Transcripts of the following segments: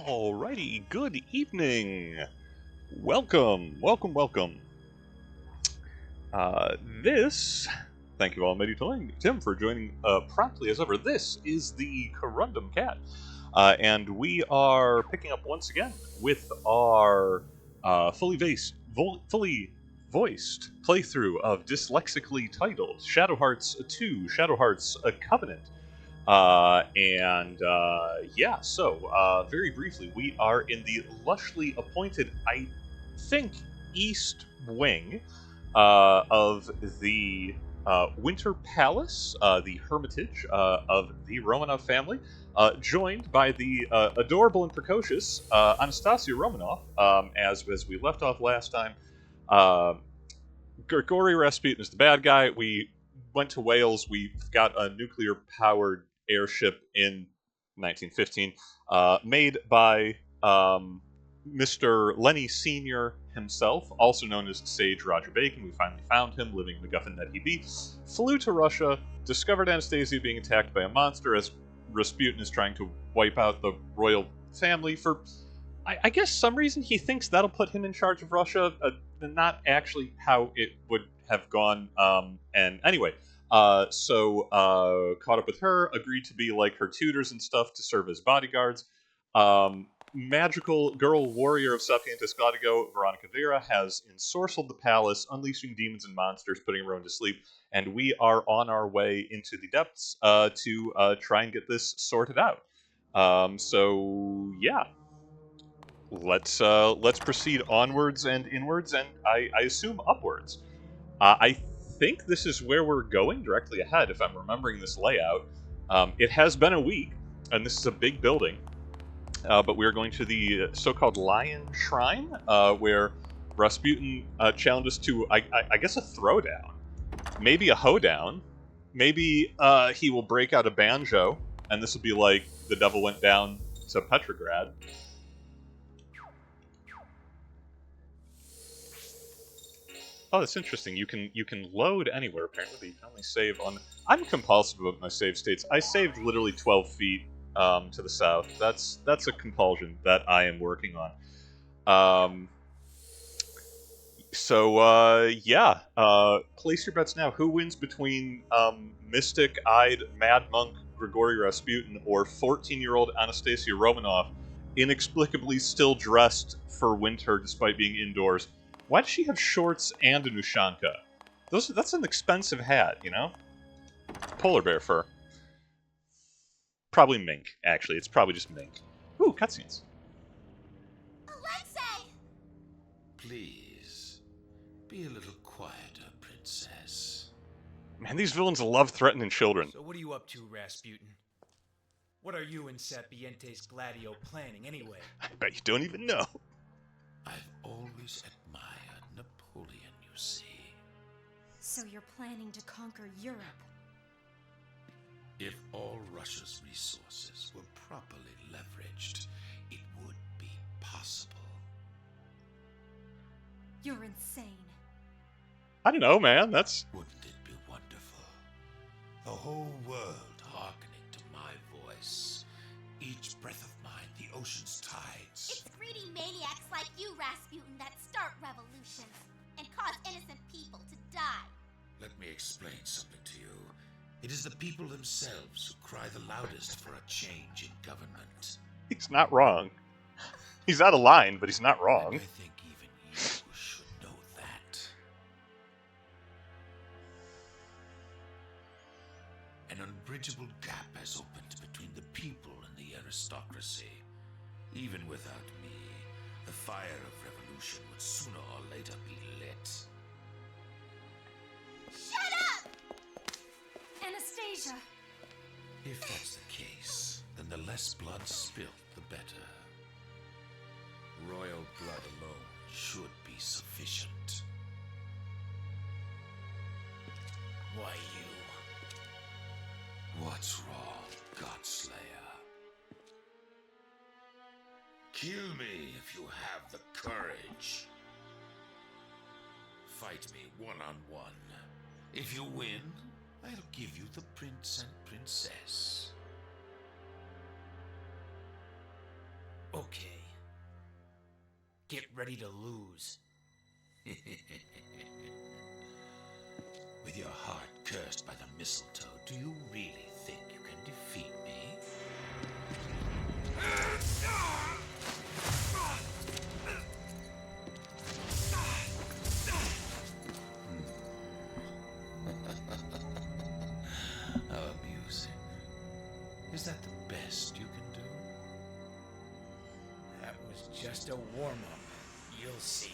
Alrighty, good evening. Welcome. Thank you all, Meditoing Tim, for joining promptly as ever. This is the Corundum Cat, and we are picking up once again with our fully voiced playthrough of dyslexically titled Shadow Hearts 2, Shadow Hearts A Covenant. Very briefly, we are in the lushly appointed, I think, east wing of the Winter Palace, the hermitage of the Romanov family, joined by the adorable and precocious Anastasia Romanov. As we left off last time, uh, Grigory Rasputin is the bad guy. We went to Wales. We got a nuclear-powered airship in 1915, made by Mr. Lenny Sr. himself, also known as Sage Roger Bacon. We finally found him, living MacGuffin that he be. Flew to Russia, discovered Anastasia being attacked by a monster as Rasputin is trying to wipe out the royal family for, I guess, some reason he thinks that'll put him in charge of Russia. Not actually how it would have gone. And anyway, caught up with her, agreed to be like her tutors and stuff to serve as bodyguards. Magical girl warrior of Sapientis Gladigo, Veronica Vera, has ensorcelled the palace, unleashing demons and monsters, putting everyone to sleep, and we are on our way into the depths to try and get this sorted out. Let's proceed onwards and inwards, and I assume upwards. I think this is where we're going directly ahead, if I'm remembering this layout. It has been a week, and this is a big building, but we're going to the so-called Lion Shrine, where Rasputin challenged us to, I guess, a throwdown. Maybe a hoedown. Maybe he will break out a banjo, and this will be like the devil went down to Petrograd. Oh, that's interesting. You can load anywhere, apparently, but you can only save on... I'm compulsive about my save states. I saved literally 12 feet to the south. That's a compulsion that I am working on. Place your bets now. Who wins between mystic-eyed Mad Monk Grigory Rasputin or 14-year-old Anastasia Romanov, inexplicably still dressed for winter despite being indoors? Why does she have shorts and a Nushanka? That's an expensive hat, you know? Polar bear fur. Probably mink, actually. It's probably just mink. Ooh, cutscenes. Alexei! Please, be a little quieter, princess. Man, these villains love threatening children. So what are you up to, Rasputin? What are you and Sapientis Gladio planning, anyway? I bet you don't even know. I've always admired Napoleon, you see. So you're planning to conquer Europe? If all Russia's resources were properly leveraged, it would be possible. You're insane. I don't know, man. That's... Wouldn't it be wonderful? The whole world hearkening to my voice. Each breath of mine, the ocean's tides. It's greedy maniacs like you, Rasputin, that start revolutions and cause innocent people to die. Let me explain something to you. It is the people themselves who cry the loudest for a change in government. He's not wrong. He's out of line, but he's not wrong. And I think even you should know that. An unbridgeable gap has opened between the people and the aristocracy. Even without me, the fire of revolution would sooner or later be lit. Shut up! Anastasia! If that's the case, then the less blood spilt, the better. Royal blood alone should be sufficient. Why you? What's wrong, Godslayer? Kill me if you have the courage. Fight me one-on-one. If you win, I'll give you the prince and princess. Okay. Get ready to lose. With your heart cursed by the mistletoe, do you really think you can defeat me? How amusing. Is that the best you can do? That was just a warm-up. You'll see.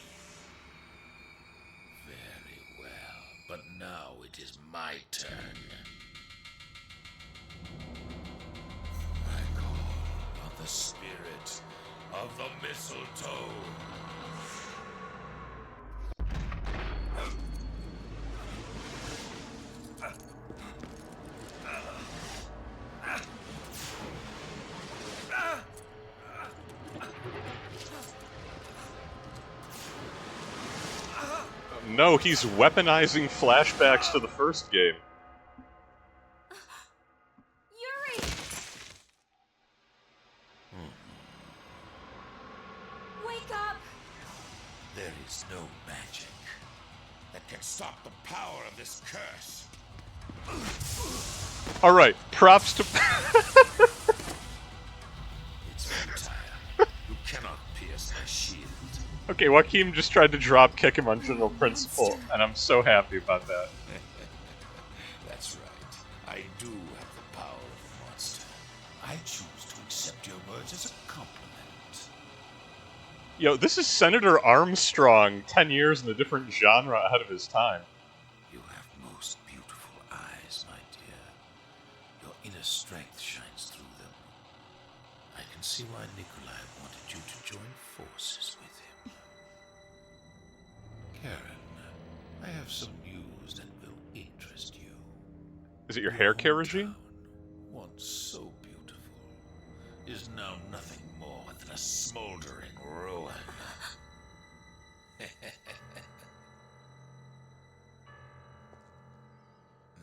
Very well, but now it is my turn. I call on the spirit of the mistletoe. No, he's weaponizing flashbacks to the first game. Yuri! Wake up! There is no magic that can stop the power of this curse. Alright, props to... It's futile. You cannot pierce my shield. Okay, Joaquin just tried to drop kick him on general principle, and I'm so happy about that. That's right. I do have the power of a monster. I choose to accept your words as a compliment. Yo, this is Senator Armstrong 10 years in a different genre ahead of his time. You have most beautiful eyes, my dear. Your inner strength shines through them. I can see why Nikolai wanted you to join forces with him. Karen, I have some news that will interest you. Is it your hair care regime? Hometown, once so beautiful, is now nothing more than a smoldering ruin.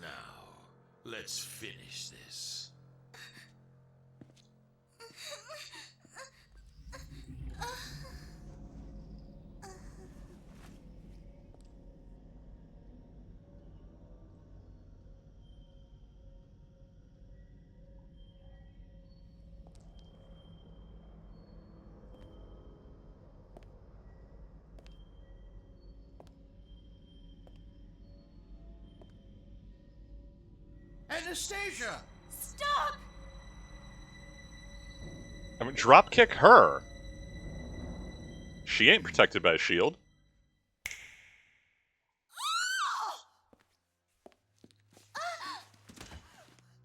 Now, let's finish this. Anastasia! Stop! I mean, dropkick her. She ain't protected by a shield.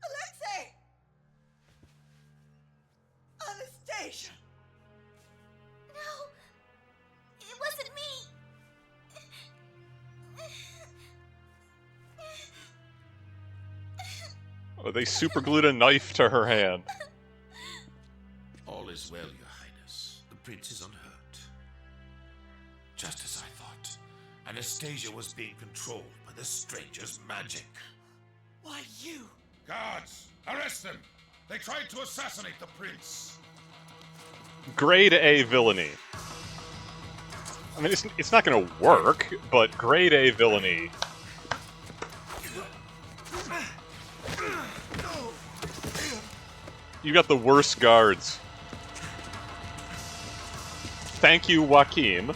Alexei! Anastasia! No, it wasn't me. Oh, they superglued a knife to her hand. All is well, Your Highness. The prince is unhurt. Just as I thought, Anastasia was being controlled by the stranger's magic. Why you? Guards, arrest them! They tried to assassinate the prince. Grade A villainy. I mean, it's not gonna work, but grade A villainy. You got the worst guards. Thank you, Joaquin. Don't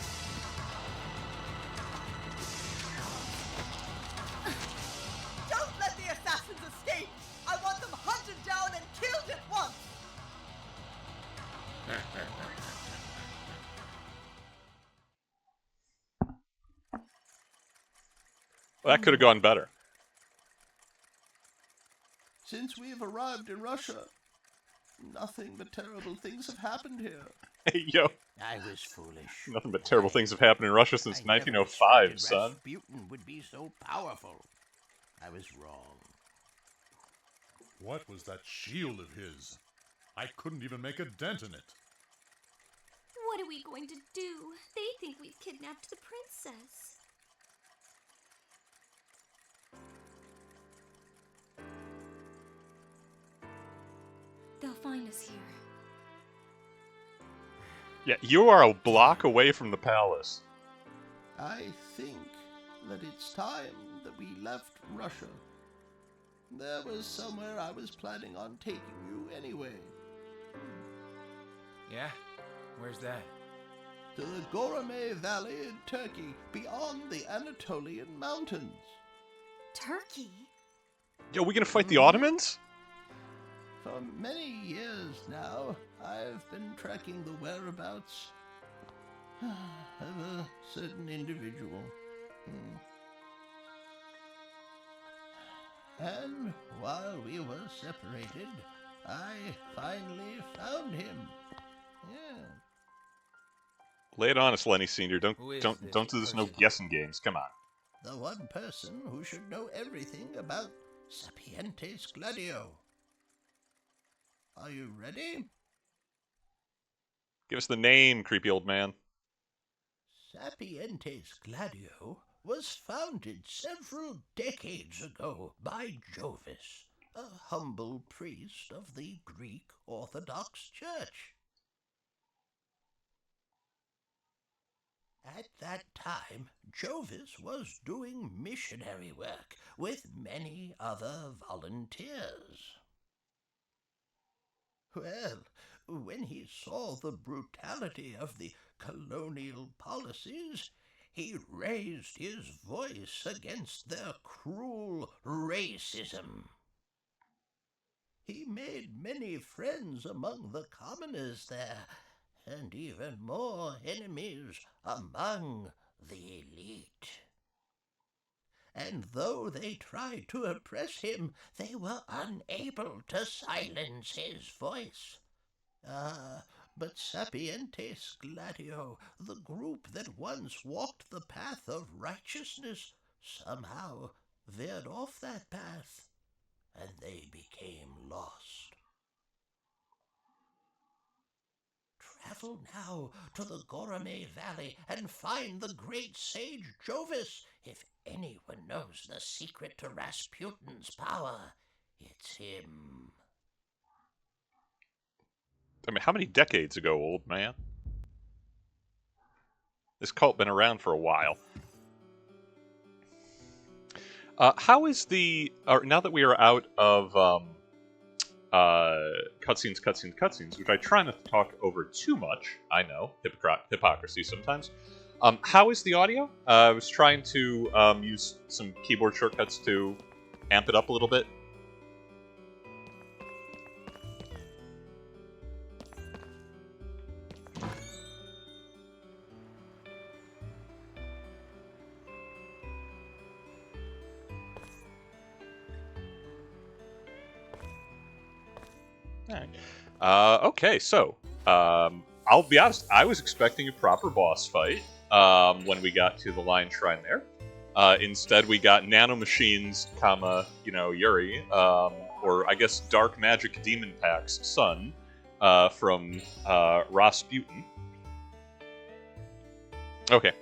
let the assassins escape! I want them hunted down and killed at once! Well, that could have gone better. Since we have arrived in Russia, nothing but terrible things have happened here. Hey, yo. I was foolish. Nothing but terrible things have happened in Russia since I never 1905, expected son. Rasputin would be so powerful. I was wrong. What was that shield of his? I couldn't even make a dent in it. What are we going to do? They think we've kidnapped the princess. They'll find us here. Yeah, you are a block away from the palace. I think that it's time that we left Russia. There was somewhere I was planning on taking you anyway. Yeah? Where's that? To the Gourmet Valley in Turkey, beyond the Anatolian Mountains. Turkey? Yo, we gonna fight the Ottomans? For many years now, I've been tracking the whereabouts of a certain individual. And while we were separated, I finally found him. Yeah. Lay it on us, Lenny Senior. Don't Who is don't this don't do this no person? guessing games. Come on. The one person who should know everything about Sapientes Gladio. Are you ready? Give us the name, creepy old man. Sapientes Gladio was founded several decades ago by Jovis, a humble priest of the Greek Orthodox Church. At that time, Jovis was doing missionary work with many other volunteers. Well, when he saw the brutality of the colonial policies, he raised his voice against their cruel racism. He made many friends among the commoners there, and even more enemies among the elite. And though they tried to oppress him, they were unable to silence his voice. But Sapientes Gladio, the group that once walked the path of righteousness, somehow veered off that path, and they became lost. Travel now to the Gourmet Valley and find the great sage Jovis. If anyone knows the secret to Rasputin's power, it's him. I mean, how many decades ago, old man? This cult been around for a while. How is the... now that we are out of cutscenes, which I try not to talk over too much, I know, hypocrisy sometimes. How is the audio? I was trying to use some keyboard shortcuts to amp it up a little bit. Alright. Okay, so, I'll be honest, I was expecting a proper boss fight when we got to the Lion Shrine there. Instead, we got nanomachines, Yuri, or I guess Dark Magic Demon Pacts' son, from Rasputin. Okay.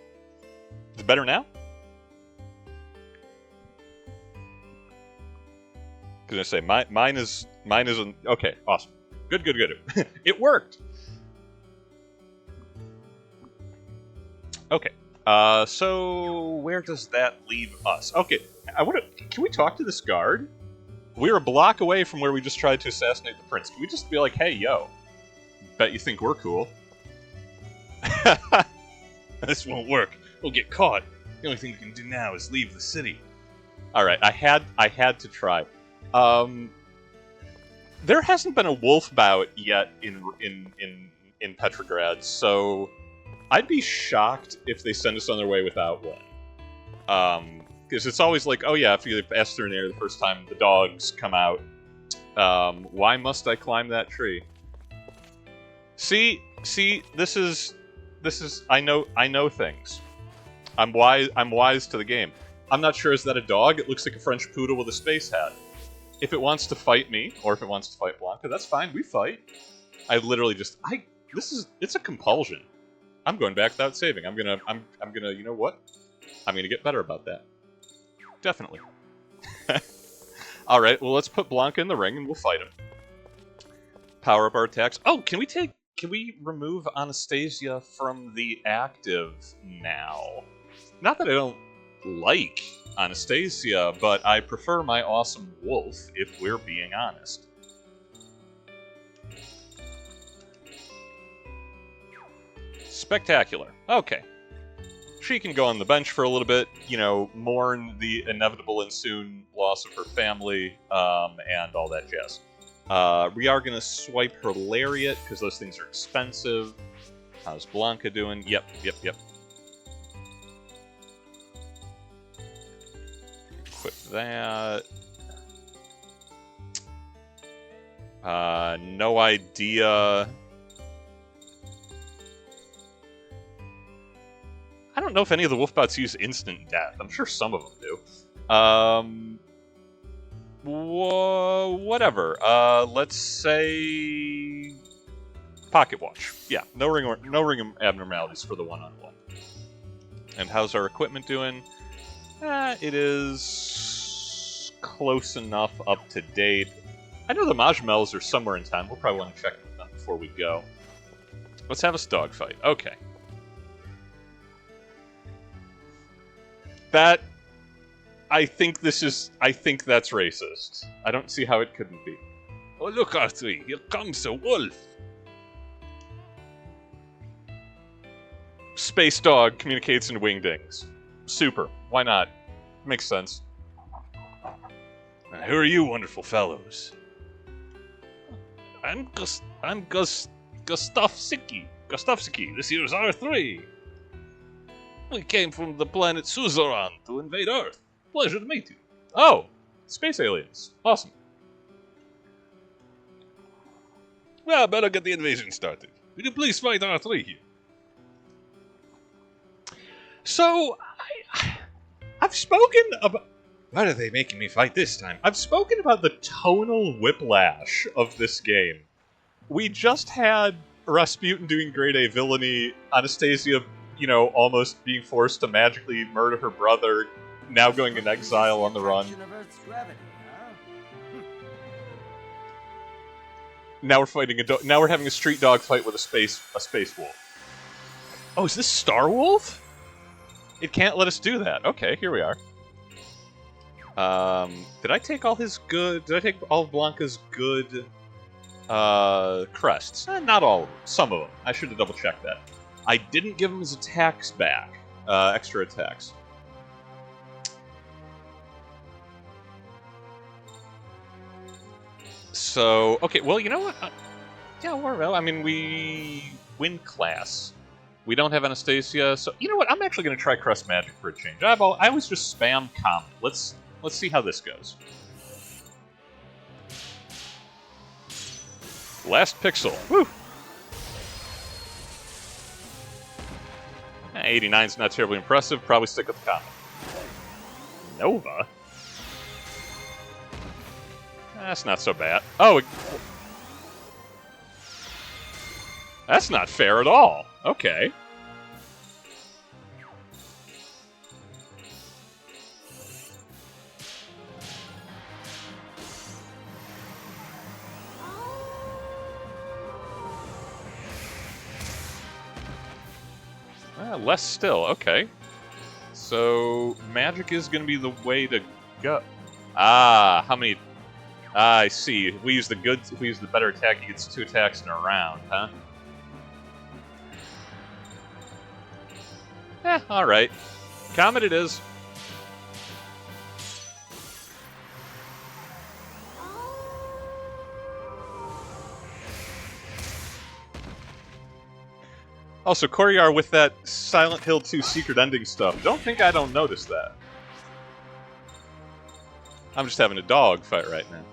Is it better now? Gonna say mine is okay. Awesome. Good. It worked. Okay. So where does that leave us? Okay. Can we talk to this guard? We're a block away from where we just tried to assassinate the prince. Can we just be like, hey, yo, bet you think we're cool? This won't work. We'll get caught. The only thing we can do now is leave the city. All right. I had to try. There hasn't been a wolf bout yet in Petrograd, so I'd be shocked if they send us on their way without one. Because it's always like, oh yeah, if you pass through an area the first time, the dogs come out. Why must I climb that tree? See, this is I know things. I'm wise to the game. I'm not sure, is that a dog? It looks like a French poodle with a space hat. If it wants to fight me, or if it wants to fight Blanca, that's fine, we fight. I literally it's a compulsion. I'm going back without saving. I'm gonna, you know what? I'm gonna get better about that. Definitely. Alright, well let's put Blanca in the ring and we'll fight him. Power up our attacks. Oh, can we take can we remove Anastasia from the active now? Not that I don't like Anastasia, but I prefer my awesome wolf, if we're being honest. Spectacular. Okay. She can go on the bench for a little bit, you know, mourn the inevitable and soon loss of her family, and all that jazz. We are going to swipe her Lariat, because those things are expensive. How's Blanca doing? Yep. Equip that. No idea. I don't know if any of the Wolfbots use instant death. I'm sure some of them do. Whatever. Let's say Pocket Watch. Yeah, no ring abnormalities for the one-on-one. And how's our equipment doing? It is close enough up to date. I know the Majmels are somewhere in time. We'll probably want to check them before we go. Let's have a dogfight. Okay. That... I think that's racist. I don't see how it couldn't be. Oh, look, Arthur, here comes a wolf. Space dog communicates in wingdings. Super. Why not? Makes sense. Who are you, wonderful fellows? I'm Gustafsiki. This here is R3. We came from the planet Suzoran to invade Earth. Pleasure to meet you. Oh, space aliens. Awesome. Well, better get the invasion started. Will you please fight R3 here? So, I've spoken about... Why are they making me fight this time? I've spoken about the tonal whiplash of this game. We just had Rasputin doing grade A villainy, Anastasia, you know, almost being forced to magically murder her brother, now going in exile on the run. Now we're fighting now we're having a street dog fight with a space wolf. Oh, is this Star Wolf? It can't let us do that. Okay, here we are. Did I take all his good... Did I take all of Blanca's good crests? Not all of them. Some of them. I should have double-checked that. I didn't give him his attacks back. Extra attacks. So, okay, well, you know what? Yeah, well, I mean, we win class. We don't have Anastasia, so you know what? I'm actually going to try Crest Magic for a change. I always just spam Comet. Let's see how this goes. Last Pixel. Woo! 89's not terribly impressive. Probably stick with Comet. Nova? That's not so bad. Oh, that's not fair at all. Okay. Less still. Okay. So magic is going to be the way to go. Ah, how many? Ah, I see. If we use the better attack, he gets 2 attacks in a round, huh? Alright. Comet it is. Also, Koryar with that Silent Hill 2 secret ending stuff. Don't think I don't notice that. I'm just having a dog fight right now.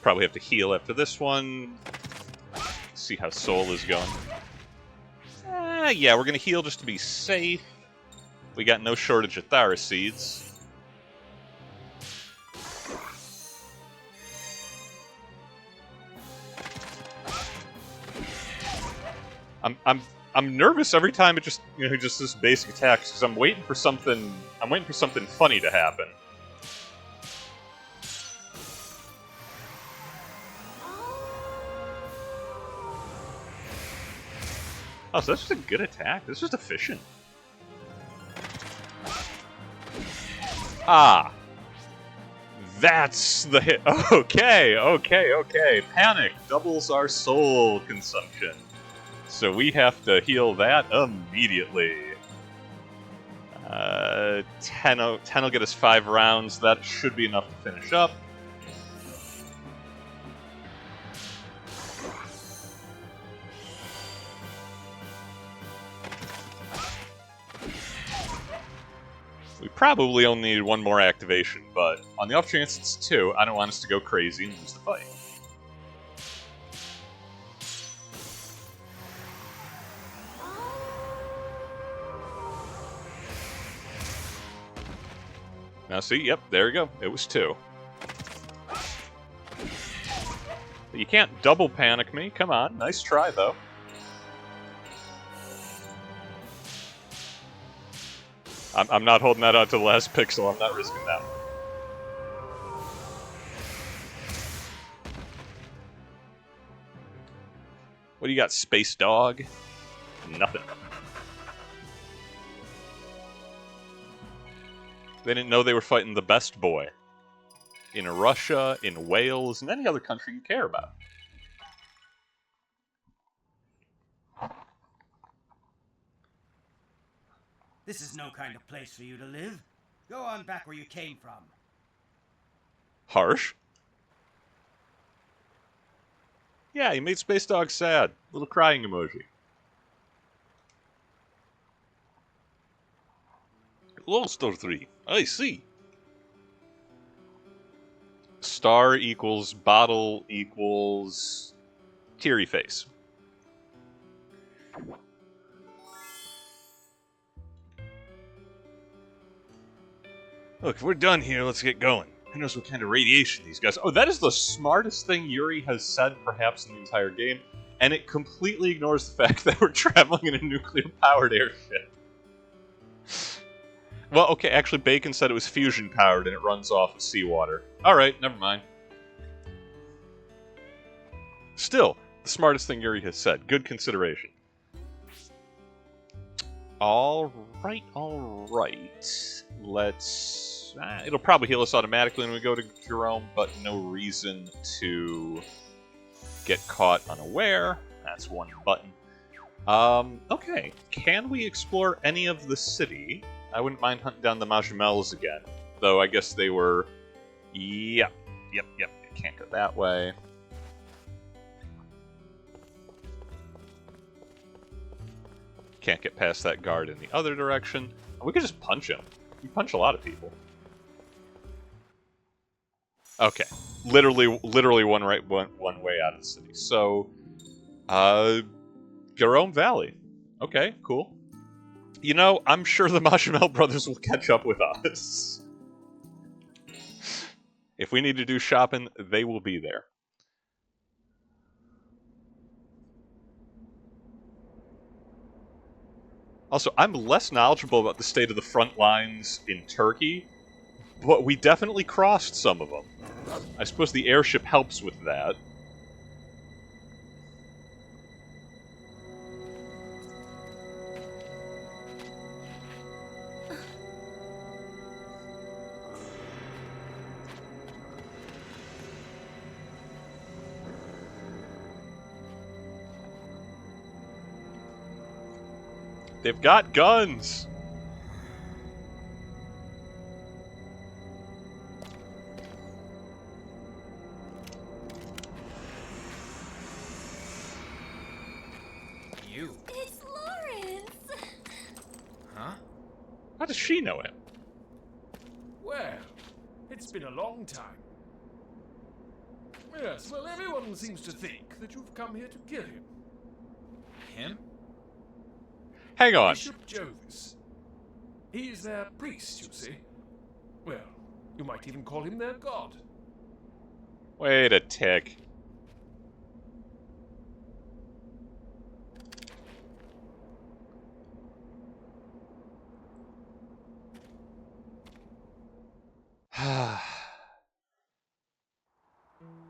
Probably have to heal after this one. See how Soul is going. Yeah, we're gonna heal just to be safe. We got no shortage of Thara seeds. I'm I'm nervous every time it just just this basic attacks because I'm waiting for something. I'm waiting for something funny to happen. Oh, so that's just a good attack. That's just efficient. Ah. That's the hit. Okay, okay, okay. Panic doubles our soul consumption. So we have to heal that immediately. 10 will get us 5 rounds. That should be enough to finish up. We probably only need 1 more activation, but on the off chance it's 2, I don't want us to go crazy and lose the fight. Now see, yep, there we go. It was 2. You can't double panic me. Come on, nice try though. I'm not holding that out to the last pixel. I'm not risking that one. What do you got, Space Dog? Nothing. They didn't know they were fighting the best boy. In Russia, in Wales, and any other country you care about. This is no kind of place for you to live. Go on back where you came from. Harsh. Yeah, you made Space Dog sad. Little crying emoji. Lolstar 3. I see. Star equals bottle equals teary face. Look, if we're done here, let's get going. Who knows what kind of radiation these guys... Oh, that is the smartest thing Yuri has said, perhaps, in the entire game. And it completely ignores the fact that we're traveling in a nuclear-powered airship. Well, okay, actually, Bacon said it was fusion-powered and it runs off of seawater. Alright, never mind. Still, the smartest thing Yuri has said. Good consideration. Alright, alright. Let's... it'll probably heal us automatically when we go to Jerome, but no reason to get caught unaware. That's one button. Okay. Can we explore any of the city? I wouldn't mind hunting down the Majamels again. Though I guess they were... Yep. Can't go that way. Can't get past that guard in the other direction. We could just punch him. We punch a lot of people. Okay. Literally one way out of the city. So, Garome Valley. Okay, cool. You know, I'm sure the Majamel brothers will catch up with us. If we need to do shopping, they will be there. Also, I'm less knowledgeable about the state of the front lines in Turkey, but we definitely crossed some of them. I suppose the airship helps with that. They've got guns! You? It's Lawrence! Huh? How does she know him? Well, it's been a long time. Yes, well, everyone seems to think that you've come here to kill him. Him? Hang on. Bishop Jovis. He's their priest, you see. Well, you might even call him their god. Wait a tick.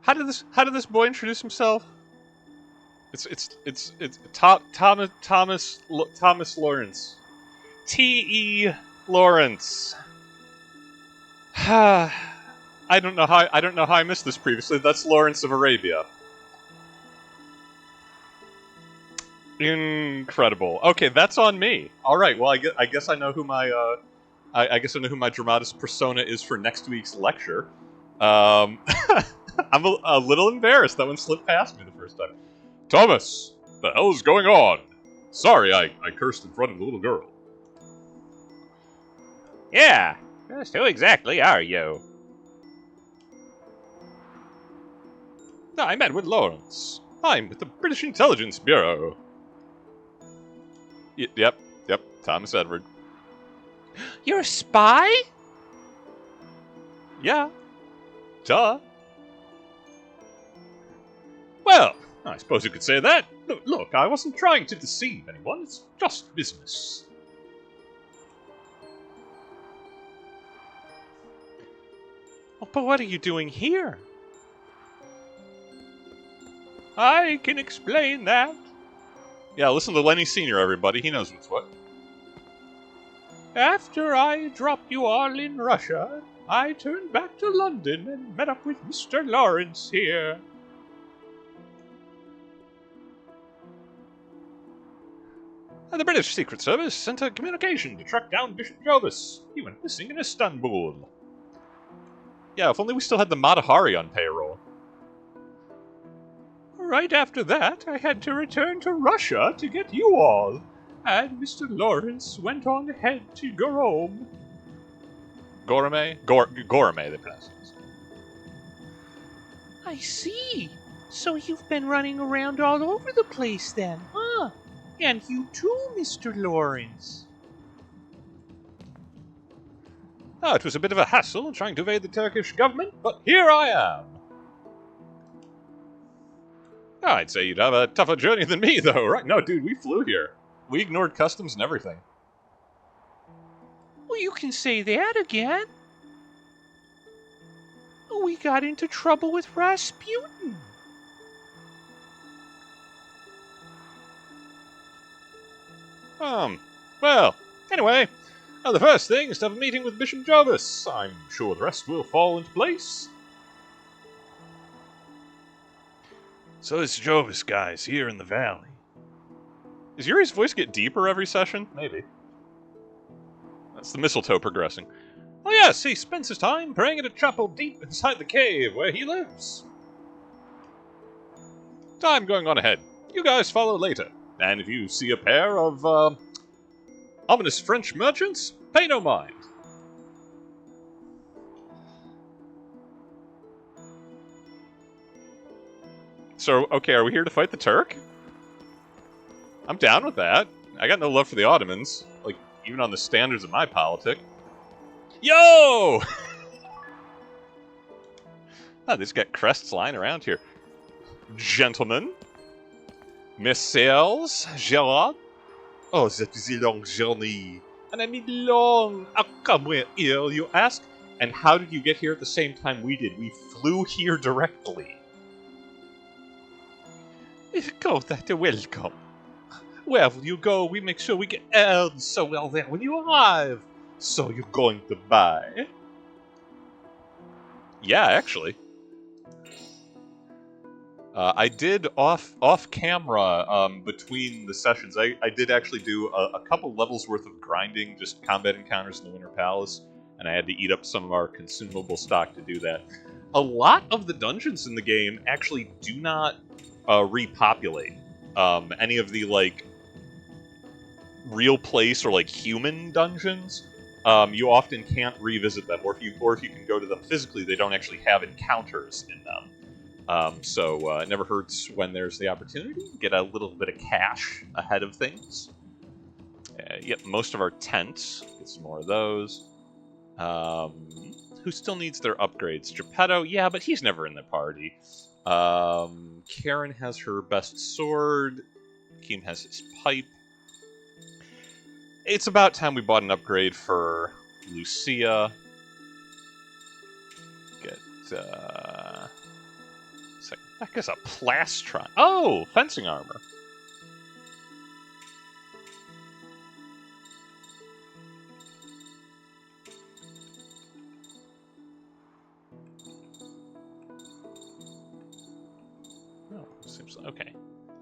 How did this boy introduce himself? It's Thomas Lawrence. T.E. Lawrence. I don't know how I missed this previously. That's Lawrence of Arabia. Incredible. Okay, that's on me. All right. Well, I guess I know who my I guess I know who my dramatis persona is for next week's lecture. I'm a little embarrassed. That one slipped past me the first time. Thomas, the hell's going on? Sorry, I cursed in front of the little girl. Yeah, just who exactly are you? I'm Edward Lawrence. I'm with the British Intelligence Bureau. Yep, Thomas Edward. You're a spy? Yeah. Duh. Well, I suppose you could say that. Look, I wasn't trying to deceive anyone. It's just business. But what are you doing here? I can explain that. Yeah, listen to Lenny Sr., everybody. He knows what's what. After I dropped you all in Russia, I turned back to London and met up with Mr. Lawrence here. The British Secret Service sent a communication to track down Bishop Jovis. He went missing in Istanbul. Yeah, if only we still had the Matahari on payroll. Right after that, I had to return to Russia to get you all, and Mr. Lawrence went on ahead to Gorome. Gorome? Gorome, they pronounce it. I see. So you've been running around all over the place then, huh? And you too, Mr. Lawrence. Oh, it was a bit of a hassle trying to evade the Turkish government, but here I am. I'd say you'd have a tougher journey than me, though, right? No, dude, we flew here. We ignored customs and everything. Well, you can say that again. We got into trouble with Rasputin. Well, anyway, the first thing is to have a meeting with Bishop Jarvis. I'm sure the rest will fall into place. So this Jarvis guy's here in the valley. Does Yuri's voice get deeper every session? Maybe. That's the mistletoe progressing. Oh yes, he spends his time praying at a chapel deep inside the cave where he lives. Time going on ahead. You guys follow later. And if you see a pair of, ominous French merchants, pay no mind. So, okay, are we here to fight the Turk? I'm down with that. I got no love for the Ottomans, like, even on the standards of my politic. Yo! Oh, they just got crests lying around here. Gentlemen. Messieurs, Gerard. Oh, that is a long journey. And I mean long. How come we're here, you ask? And how did you get here at the same time we did? We flew here directly. Go that welcome. Wherever you go, we make sure we get aired so well there when you arrive. So you're going to buy? Yeah, actually. I did off camera between the sessions. I did actually do a couple levels worth of grinding, just combat encounters in the Winter Palace, and I had to eat up some of our consumable stock to do that. A lot of the dungeons in the game actually do not repopulate. Any of the like real place or like human dungeons, you often can't revisit them, or if you can go to them physically, they don't actually have encounters in them. So it never hurts when there's the opportunity to get a little bit of cash ahead of things. Yep, most of our tents. Get some more of those. Who still needs their upgrades? Geppetto, yeah, but he's never in the party. Karen has her best sword. Keem has his pipe. It's about time we bought an upgrade for Lucia. That guy's a plastron. Oh, fencing armor. Oh, seems okay.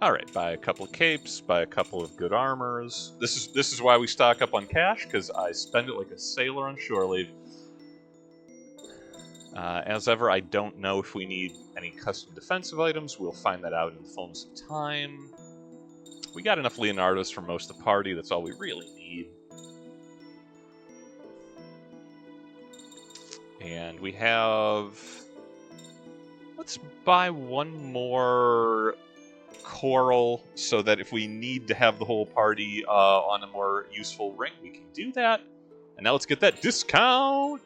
All right, buy a couple of capes, buy a couple of good armors. This is why we stock up on cash, because I spend it like a sailor on shore leave. As ever, I don't know if we need any custom defensive items. We'll find that out in the fullness of time. We got enough Leonardos for most of the party. That's all we really need. And we have... Let's buy one more coral so that if we need to have the whole party on a more useful ring, we can do that. And now let's get that discount!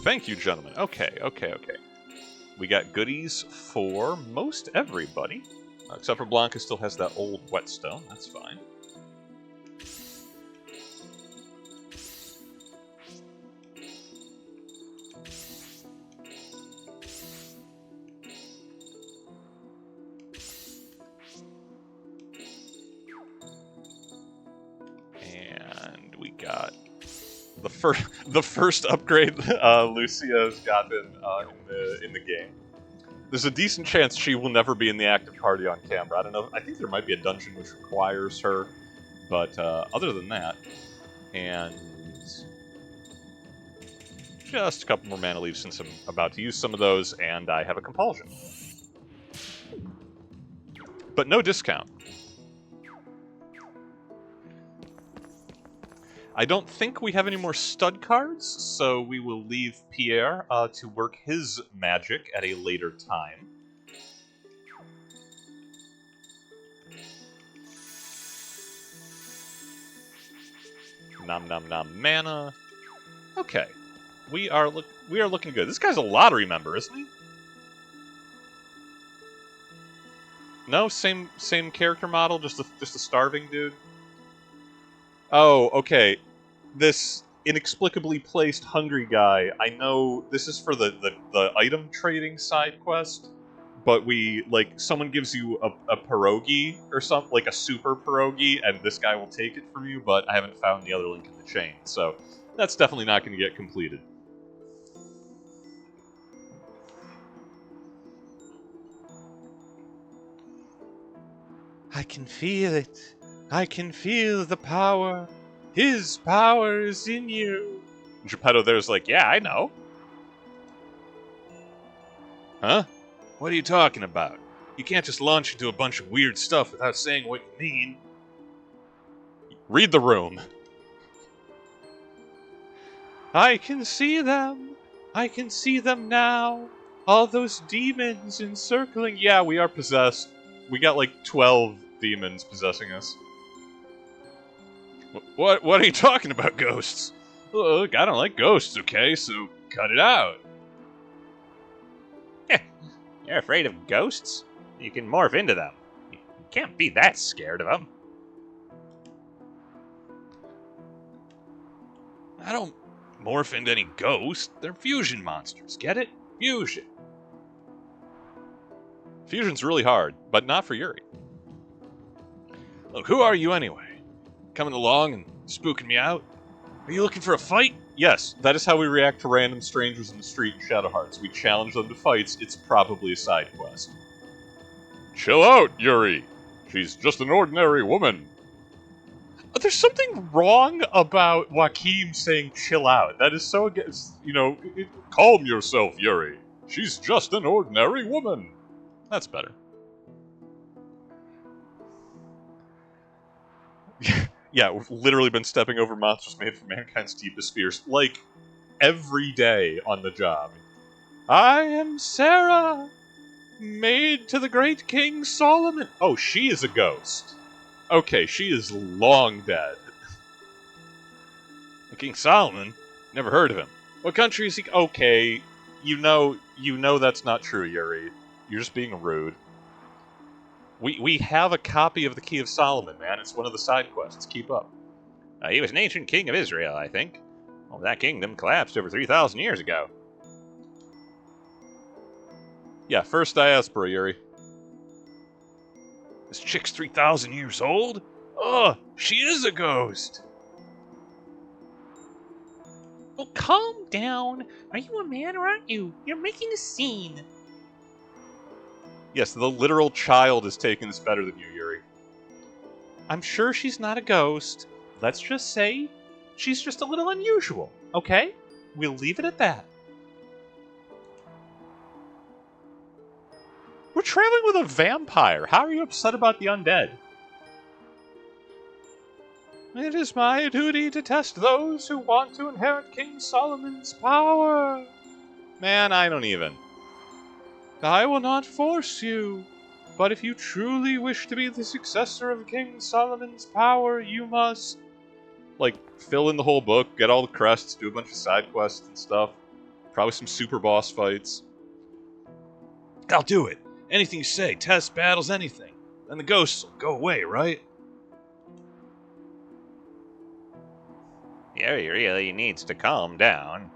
Thank you, gentlemen. Okay. We got goodies for most everybody. Except for Blanca still has that old whetstone. That's fine. And we got the first upgrade Lucia's gotten in the game. There's a decent chance she will never be in the active party on camera. I don't know. I think there might be a dungeon which requires her, but other than that, and just a couple more mana leaves since I'm about to use some of those, and I have a compulsion. But no discount. I don't think we have any more stud cards, so we will leave Pierre to work his magic at a later time. Nom nom nom mana. Okay, we are looking good. This guy's a lottery member, isn't he? No, same character model, just a starving dude. Oh, okay. This inexplicably placed hungry guy, I know this is for the item trading side quest, but someone gives you a pierogi or something, like a super pierogi, and this guy will take it from you, but I haven't found the other link in the chain, so that's definitely not going to get completed. I can feel it. I can feel the power. His power is in you. Geppetto there's like, yeah, I know. Huh? What are you talking about? You can't just launch into a bunch of weird stuff without saying what you mean. Read the room. I can see them. I can see them now. All those demons encircling. Yeah, we are possessed. We got like 12 demons possessing us. What are you talking about, ghosts? Look, I don't like ghosts, okay? So cut it out. You're afraid of ghosts? You can morph into them. You can't be that scared of them. I don't morph into any ghost. They're fusion monsters, get it? Fusion. Fusion's really hard, but not for Yuri. Look, who are you anyway? Coming along and spooking me out? Are you looking for a fight? Yes, that is how we react to random strangers in the street in Shadow Hearts. We challenge them to fights. It's probably a side quest. Chill out, Yuri. She's just an ordinary woman. There's something wrong about Joachim saying chill out. That is so against, calm yourself, Yuri. She's just an ordinary woman. That's better. Yeah, we've literally been stepping over monsters made from mankind's deepest fears, like, every day on the job. I am Sarah, maid to the great King Solomon. Oh, she is a ghost. Okay, she is long dead. King Solomon? Never heard of him. What country is he? Okay, you know that's not true, Yuri. You're just being rude. We have a copy of the Key of Solomon, man. It's one of the side quests. Keep up. He was an ancient king of Israel, I think. Well, that kingdom collapsed over 3,000 years ago. Yeah, first diaspora, Yuri. This chick's 3,000 years old? Oh, she is a ghost! Well, calm down. Are you a man or aren't you? You're making a scene. Yes, the literal child is taking this better than you, Yuri. I'm sure she's not a ghost. Let's just say she's just a little unusual, okay? We'll leave it at that. We're traveling with a vampire. How are you upset about the undead? It is my duty to test those who want to inherit King Solomon's power. Man, I don't even. I will not force you, but if you truly wish to be the successor of King Solomon's power, you must, like, fill in the whole book, get all the crests, do a bunch of side quests and stuff. Probably some super boss fights. I'll do it. Anything you say, tests, battles, anything. Then the ghosts will go away, right? Yeah, he really needs to calm down.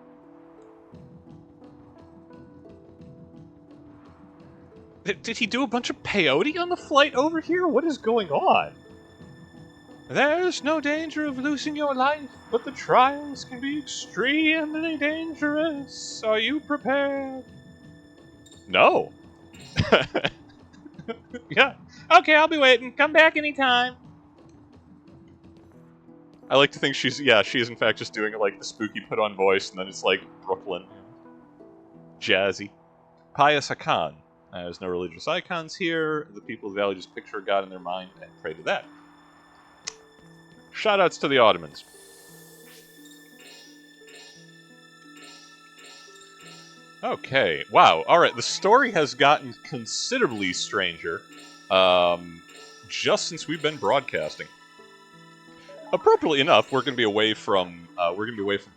Did he do a bunch of peyote on the flight over here? What is going on? There's no danger of losing your life, but the trials can be extremely dangerous. Are you prepared? No. Yeah. Okay, I'll be waiting. Come back anytime. I like to think she is in fact just doing it like the spooky put-on voice, and then it's like Brooklyn. Jazzy. Pious Hakan. There's no religious icons here. The people of the valley just picture a god in their mind and pray to that. Shoutouts to the Ottomans. Okay, wow. Alright, the story has gotten considerably stranger just since we've been broadcasting. Appropriately enough, we're going to be away from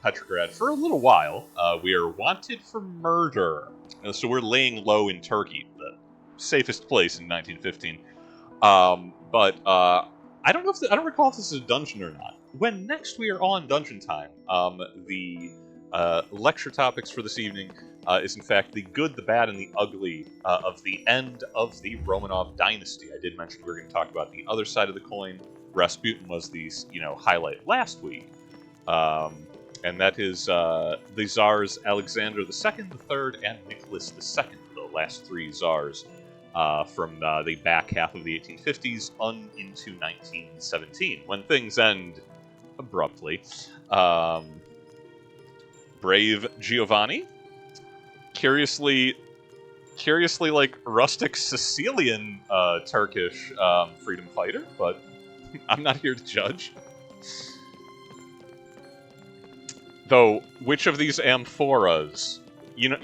Petrograd for a little while. We are wanted for murder, so we're laying low in Turkey, the safest place in 1915. But I don't recall if this is a dungeon or not. When next we are on Dungeon Time, the lecture topics for this evening is in fact the good, the bad, and the ugly of the end of the Romanov dynasty. I did mention we were going to talk about the other side of the coin. Rasputin was the highlight last week, and that is the Tsars Alexander II, the Third, and Nicholas II, the last three Tsars from the back half of the 1850s into 1917, when things end abruptly. Brave Giovanni, curiously like rustic Sicilian Turkish freedom fighter, but I'm not here to judge. Though, which of these amphoras,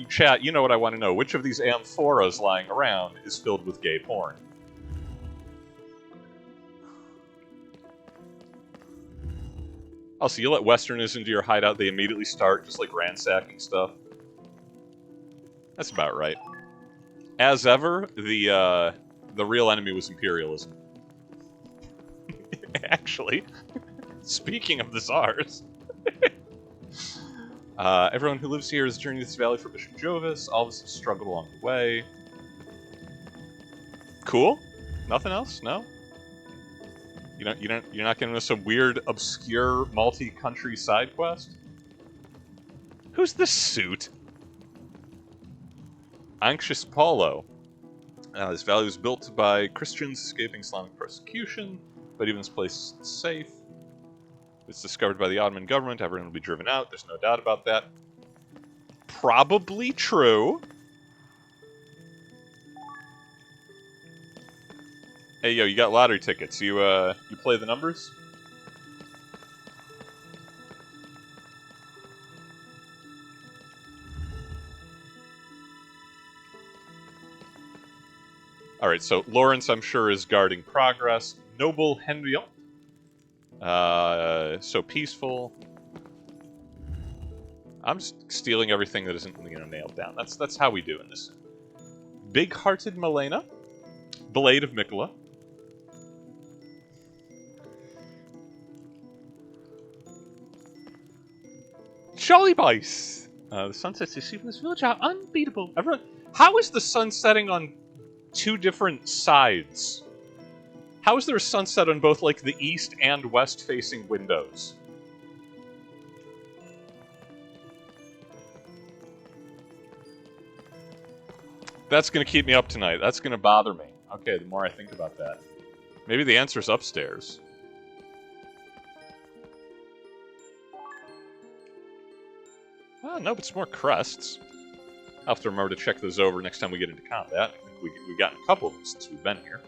chat, you know what I want to know, which of these amphoras lying around is filled with gay porn? Also, you let Westerners into your hideout, they immediately start just, like, ransacking stuff. That's about right. As ever, the real enemy was imperialism. Actually, speaking of the Tsars, everyone who lives here has journeyed this valley for Bishop Jovis. All of us have struggled along the way. Cool? Nothing else? No? You're not giving us a weird, obscure, multi-country side quest? Who's this suit? Anxious Paulo. This valley was built by Christians escaping Islamic persecution, but even this place is safe. It's discovered by the Ottoman government. Everyone will be driven out. There's no doubt about that. Probably true. Hey, yo, you got lottery tickets. You play the numbers? Alright, so Lawrence, I'm sure, is guarding progress. Noble Henriot. So peaceful. I'm just stealing everything that isn't, nailed down. That's how we do in this. Big-hearted Milena. Blade of Mikola. Jolly Bice! The sunsets you see from this village are unbeatable. Everyone, how is the sun setting on two different sides? How is there a sunset on both, like, the east and west facing windows? That's gonna keep me up tonight. That's gonna bother me. Okay, the more I think about that. Maybe the answer's upstairs. Oh, nope, it's more crests. I'll have to remember to check those over next time we get into combat. I think we've gotten a couple of them since we've been here.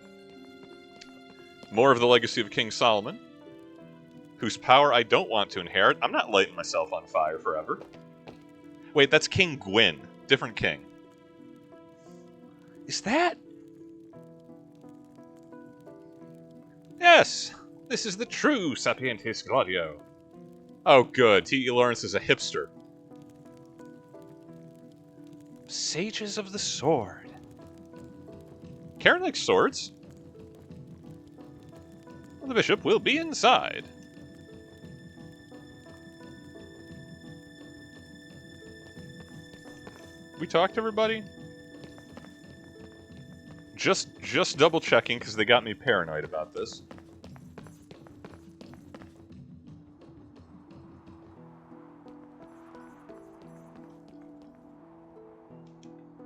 More of the legacy of King Solomon, whose power I don't want to inherit. I'm not lighting myself on fire forever. Wait, that's King Gwyn. Different king. Is that? Yes! This is the true Sapientes Gladio. Oh, good. T.E. Lawrence is a hipster. Sages of the Sword. Karen likes swords. Well, the bishop will be inside. We talked to everybody? Just double checking because they got me paranoid about this.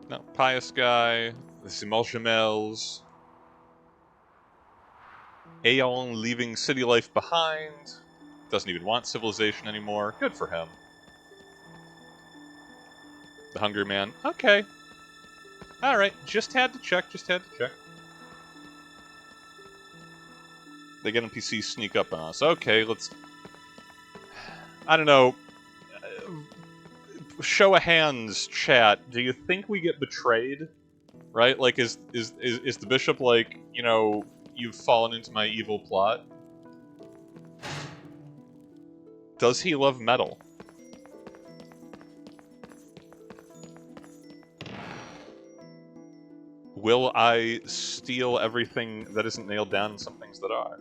No, pious guy. The Simulchamels. Aeon leaving city life behind. Doesn't even want civilization anymore. Good for him. The Hungry Man. Okay. Alright, just had to check. They get NPCs sneak up on us. Okay, let's... I don't know. Show of hands, chat. Do you think we get betrayed? Right? Like, is the bishop like, you know, you've fallen into my evil plot? Does he love metal? Will I steal everything that isn't nailed down and some things that are?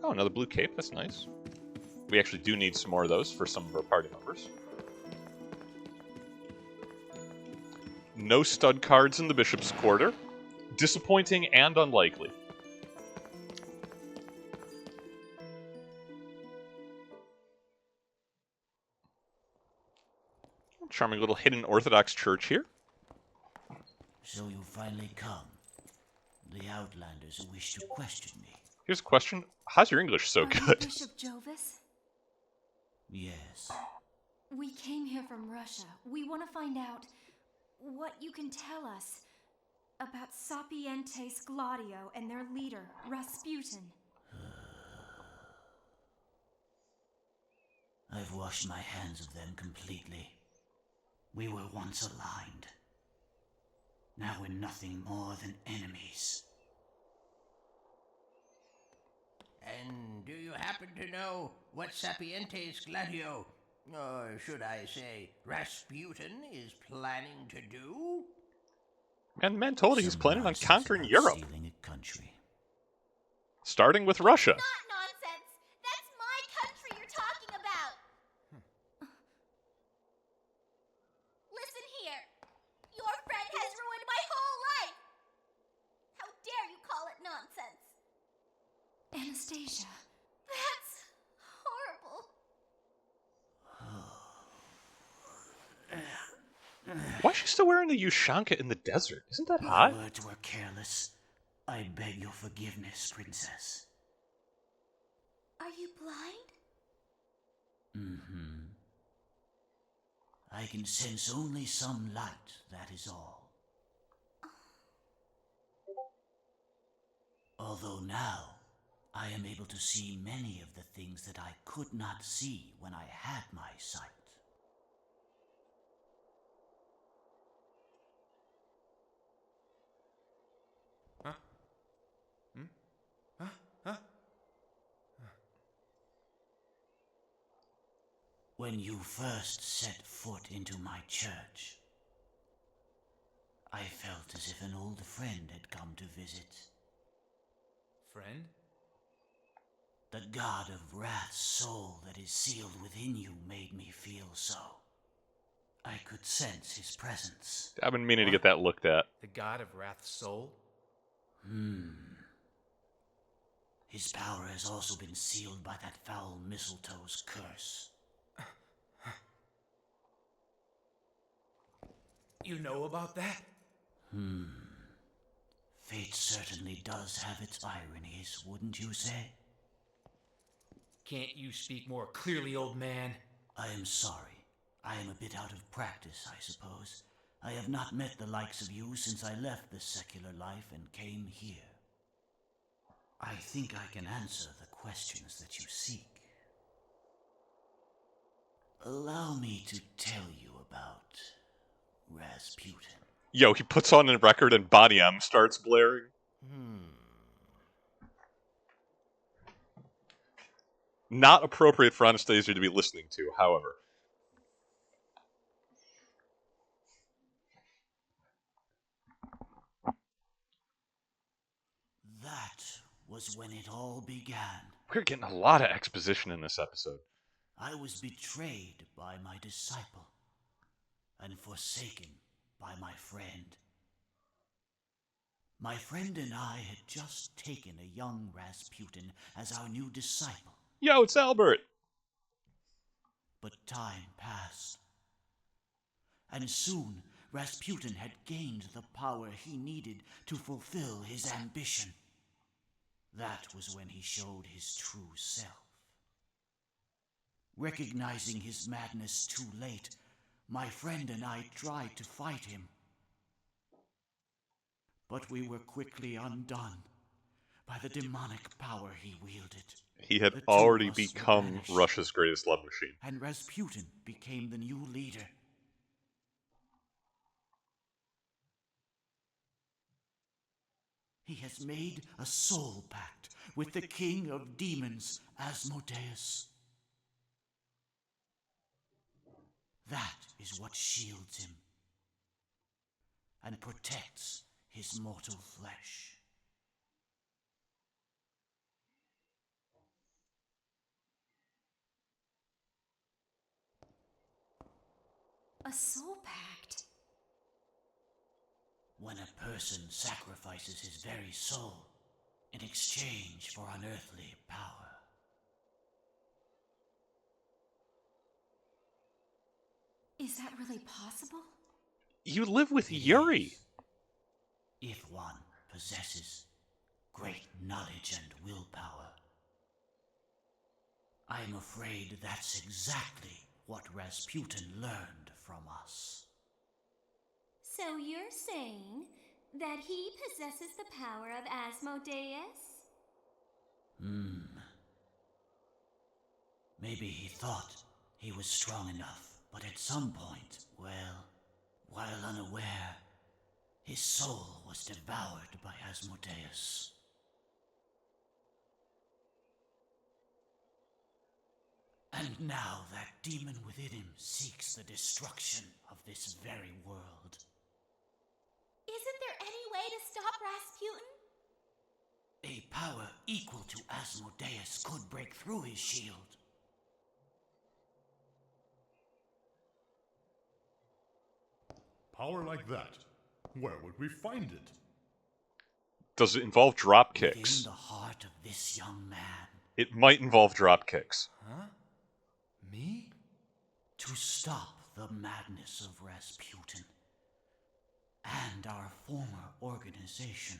Oh, another blue cape. That's nice. We actually do need some more of those for some of our party members. No stud cards in the bishop's quarter. Disappointing and unlikely. Charming little hidden Orthodox church here. So you finally come. The Outlanders who wish to question me. Here's a question. How's your English so good? Bishop Jovis? Yes. We came here from Russia. We want to find out what you can tell us about Sapientes Gladio and their leader, Rasputin. I've washed my hands of them completely. We were once aligned. Now we're nothing more than enemies. And do you happen to know what Sapientes Gladio, or should I say Rasputin, is planning to do? And man told he's planning on conquering Europe. Stealing a country. Starting with Russia. Not nonsense! That's my country you're talking about! Listen here. Your friend has ruined my whole life! How dare you call it nonsense? Anastasia. That's horrible. Why is she still wearing the Ushanka in the desert? Isn't that hot? My words were careless. I beg your forgiveness, Princess. Are you blind? Mm-hmm. I can sense only some light, that is all. Although now, I am able to see many of the things that I could not see when I had my sight. When you first set foot into my church, I felt as if an old friend had come to visit. Friend? The god of wrath's soul that is sealed within you made me feel so. I could sense his presence. I've been meaning to What? get that looked at. The god of wrath's soul? His power has also been sealed by that foul mistletoe's curse. You know about that? Fate certainly does have its ironies, wouldn't you say? Can't you speak more clearly, old man? I am sorry. I am a bit out of practice, I suppose. I have not met the likes of you since I left the secular life and came here. I think I can answer the questions that you seek. Allow me to tell you about Rasputin. Yo, he puts on a record and Body M starts blaring. Not appropriate for Anastasia to be listening to, however. That was when it all began. We're getting a lot of exposition in this episode. I was betrayed by my disciple and forsaken by my friend. My friend and I had just taken a young Rasputin as our new disciple. Yo, it's Albert! But time passed. And soon, Rasputin had gained the power he needed to fulfill his ambition. That was when he showed his true self. Recognizing his madness too late, my friend and I tried to fight him. But we were quickly undone by the demonic power he wielded. He had The two already of us were become banished, Russia's greatest love machine. and Rasputin became the new leader. He has made a soul pact with the king of demons, Asmodeus. That is what shields him and protects his mortal flesh. A soul pact? When a person sacrifices his very soul in exchange for unearthly power. Is that really possible? You live with It Yuri! is, if one possesses great knowledge and willpower. I am afraid that's exactly what Rasputin learned from us. So you're saying that he possesses the power of Asmodeus? Maybe he thought he was strong enough, but at some point, well, while unaware, his soul was devoured by Asmodeus. And now that demon within him seeks the destruction of this very world. Isn't there any way to stop Rasputin? A power equal to Asmodeus could break through his shield. Power like that, where would we find it? Does it involve drop Within kicks? the heart of this young man. It might involve drop kicks. Huh? Me? To stop the madness of Rasputin and our former organization.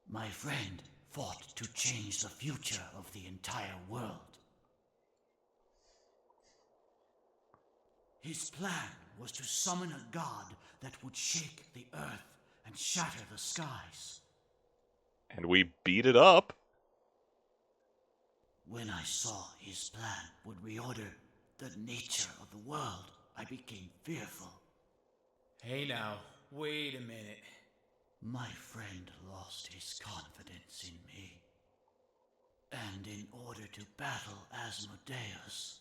My friend fought to change the future of the entire world. His plan was to summon a god that would shake the earth and shatter the skies. And we beat it up. When I saw his plan would reorder the nature of the world, I became fearful. Hey now, wait a minute. My friend lost his confidence in me. And in order to battle Asmodeus,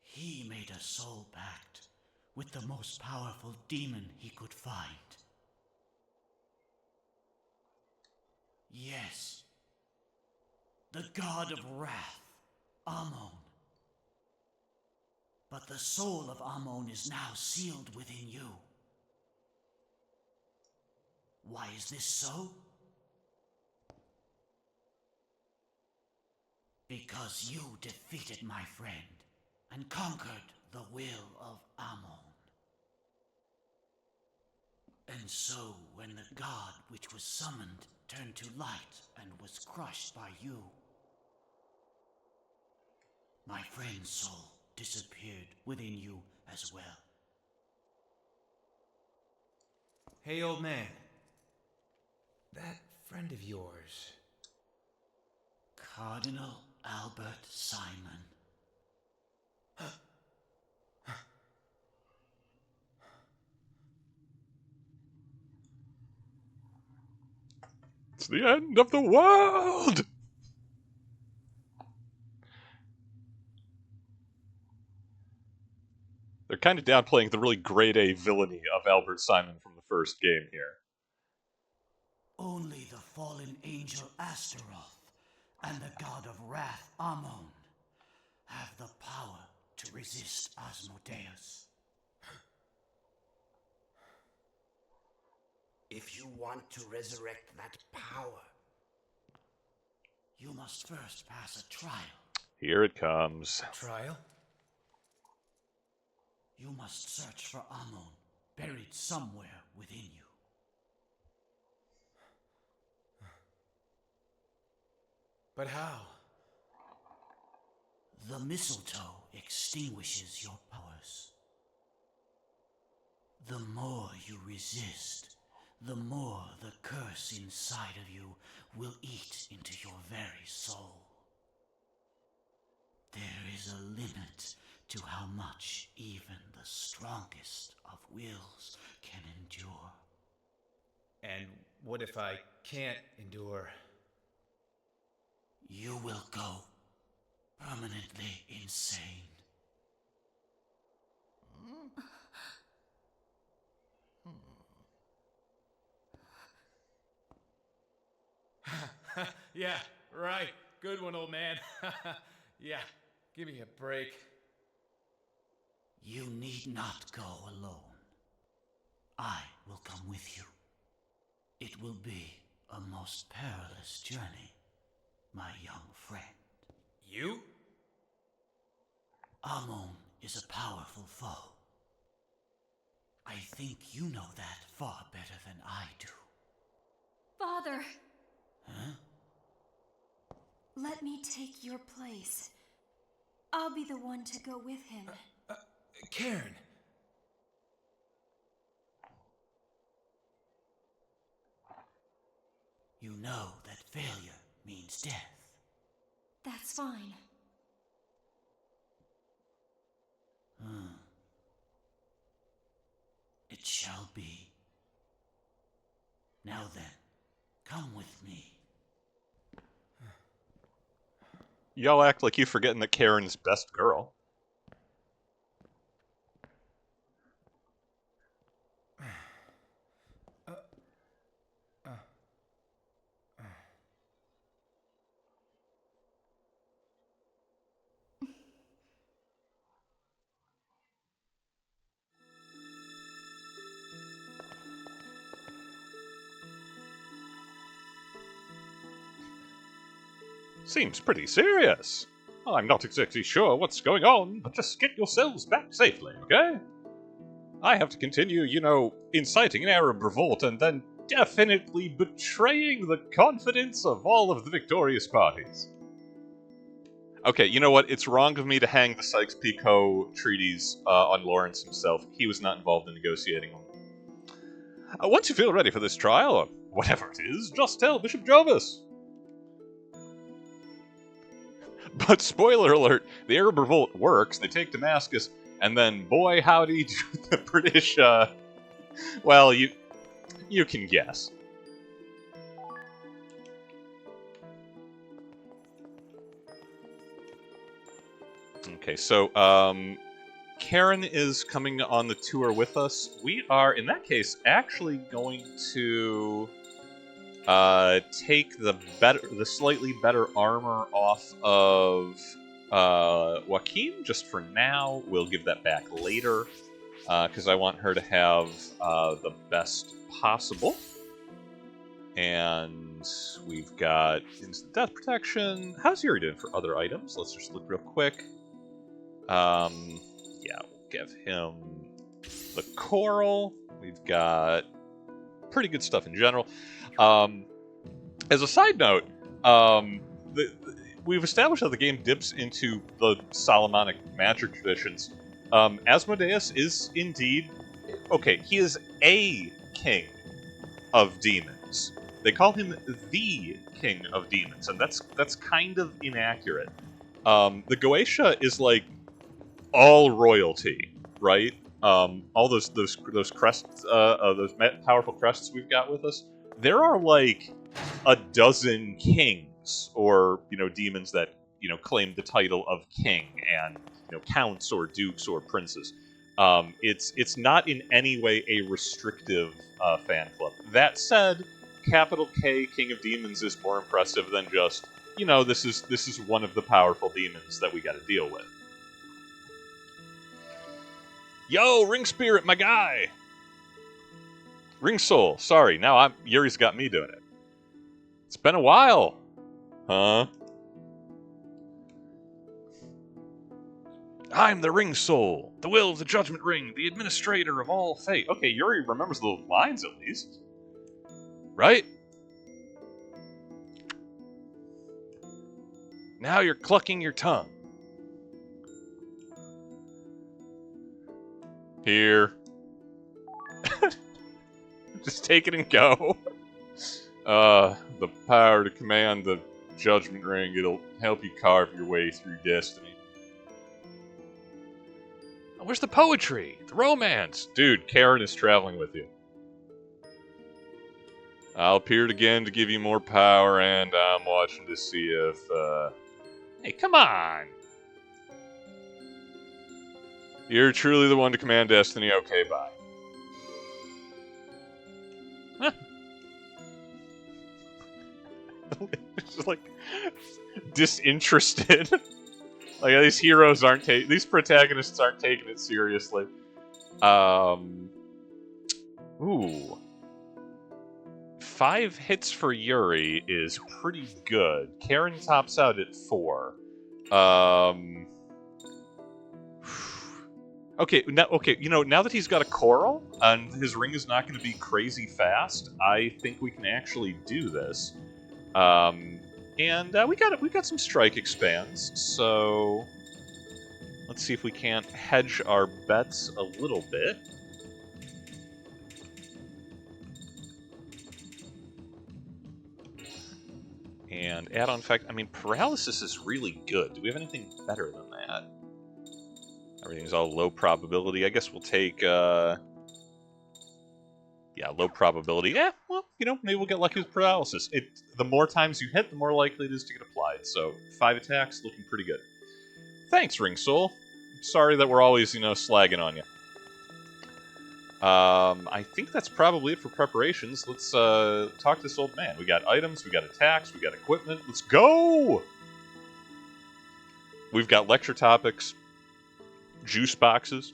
he made a soul pact with the most powerful demon he could find. Yes, the god of wrath, Amon. But the soul of Amon is now sealed within you. Why is this so? Because you defeated my friend and conquered the will of Amon. And so, when the god which was summoned turned to light and was crushed by you, my friend's soul disappeared within you as well. Hey, old man. That friend of yours. Cardinal Albert Simon. It's the end of the world! They're kind of downplaying the really grade A villainy of Albert Simon from the first game here. Only the fallen angel Astaroth and the god of wrath Amon have the power to resist Asmodeus. If you want to resurrect that power, you must first pass a trial. Here it comes. Trial? You must search for Amon, buried somewhere within you. But how? The mistletoe extinguishes your powers. The more you resist, the more the curse inside of you will eat into your very soul. There is a limit to how much even the strongest of wills can endure. And what if I can't endure? You will go permanently insane. Yeah, right. Good one, old man. Yeah, give me a break. You need not go alone. I will come with you. It will be a most perilous journey, my young friend. You? Amon is a powerful foe. I think you know that far better than I do. Father! Huh? Let me take your place. I'll be the one to go with him. Karen! You know that failure means death. That's fine. It shall be. Now then, come with me. Y'all act like you forgetting that Karen's best girl. Seems pretty serious. I'm not exactly sure what's going on, but just get yourselves back safely, okay? I have to continue, inciting an Arab revolt and then definitely betraying the confidence of all of the victorious parties. Okay, you know what? It's wrong of me to hang the Sykes-Picot treaties on Lawrence himself. He was not involved in negotiating them. Once you feel ready for this trial, or whatever it is, just tell Bishop Jovis. But spoiler alert, the Arab revolt works, they take Damascus, and then boy howdy do the British, well, you can guess. Okay, so, Karen is coming on the tour with us. We are, in that case, actually going to take the slightly better armor off of Joaquin just for now. We'll give that back later because I want her to have the best possible. And we've got instant death protection. How's Yuri doing for other items? Let's just look real quick. Yeah, we'll give him the coral. We've got pretty good stuff in general. As a side note, we've established that the game dips into the Solomonic magic traditions. Asmodeus is indeed... Okay, he is a king of demons. They call him the king of demons, and that's kind of inaccurate. The Goetia is like all royalty, right? All those crests, those powerful crests we've got with us. There are like a dozen kings, or demons that claim the title of king, and counts or dukes or princes. It's not in any way a restrictive fan club. That said, capital K King of Demons is more impressive than just this is one of the powerful demons that we got to deal with. Yo, Ring Spirit, my guy! Ring Soul, sorry, now Yuri's got me doing it. It's been a while. Huh? I'm the Ring Soul, the will of the Judgment Ring, the administrator of all fate. Okay, Yuri remembers those lines at least. Right? Now you're clucking your tongue. Here. Just take it and go. The power to command the Judgment Ring, it'll help you carve your way through destiny. Oh, where's the poetry? The romance? Dude, Karen is traveling with you. I'll appear again to give you more power, and I'm watching to see if, Hey, come on! You're truly the one to command destiny. Okay, bye. Huh. Just like disinterested. Like these heroes aren't these protagonists aren't taking it seriously. Ooh. 5 hits for Yuri is pretty good. Karen tops out at 4. Okay, now that he's got a coral and his ring is not going to be crazy fast, I think we can actually do this. And we got some strike expands, so let's see if we can't hedge our bets a little bit. And add-on effect, paralysis is really good. Do we have anything better than that? Everything's all low probability. I guess we'll take, low probability. Yeah, well, maybe we'll get lucky with paralysis. The more times you hit, the more likely it is to get applied. So, 5 attacks, looking pretty good. Thanks, Ring Soul. Sorry that we're always, slagging on you. I think that's probably it for preparations. Let's talk to this old man. We got items, we got attacks, we got equipment. Let's go! We've got lecture topics, juice boxes,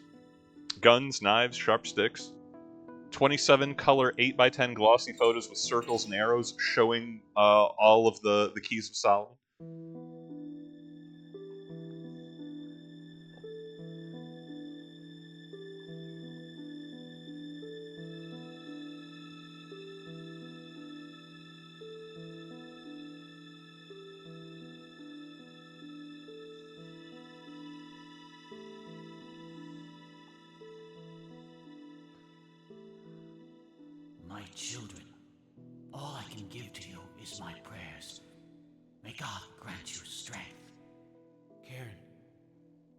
guns, knives, sharp sticks, 27 color 8x10 glossy photos with circles and arrows showing all of the keys of Solomon. My children, all I can give to you is my prayers. May God grant you strength. Karen,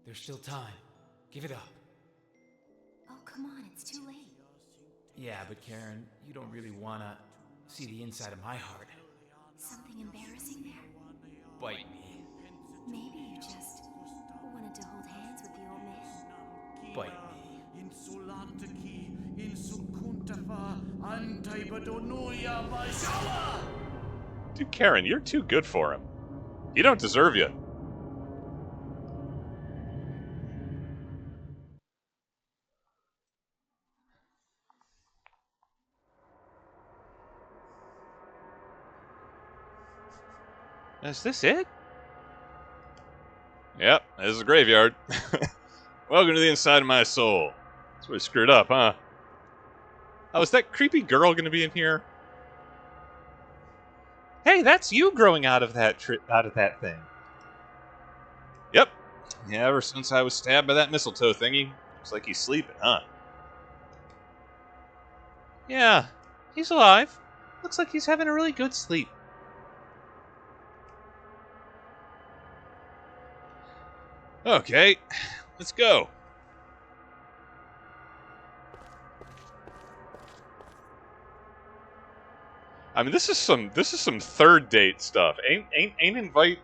there's still time. Give it up. Oh, come on, it's too late. Yeah, but Karen, you don't really wanna see the inside of my heart. Something embarrassing there? Bite me. Maybe you just wanted to hold hands with the old man. bite me. Insulantaki, insukuntafa, antaibadonuya bashawa! Dude, Karen, you're too good for him. He don't deserve you. Is this it? Yep, this is a graveyard. Welcome to the inside of my soul. That's where I screwed up, huh? Oh, is that creepy girl gonna be in here? Hey, that's you growing out of that thing. Yep. Yeah, ever since I was stabbed by that mistletoe thingy. Looks like he's sleeping, huh? Yeah, he's alive. Looks like he's having a really good sleep. Okay, let's go. I mean, this is some third date stuff. Ain't invite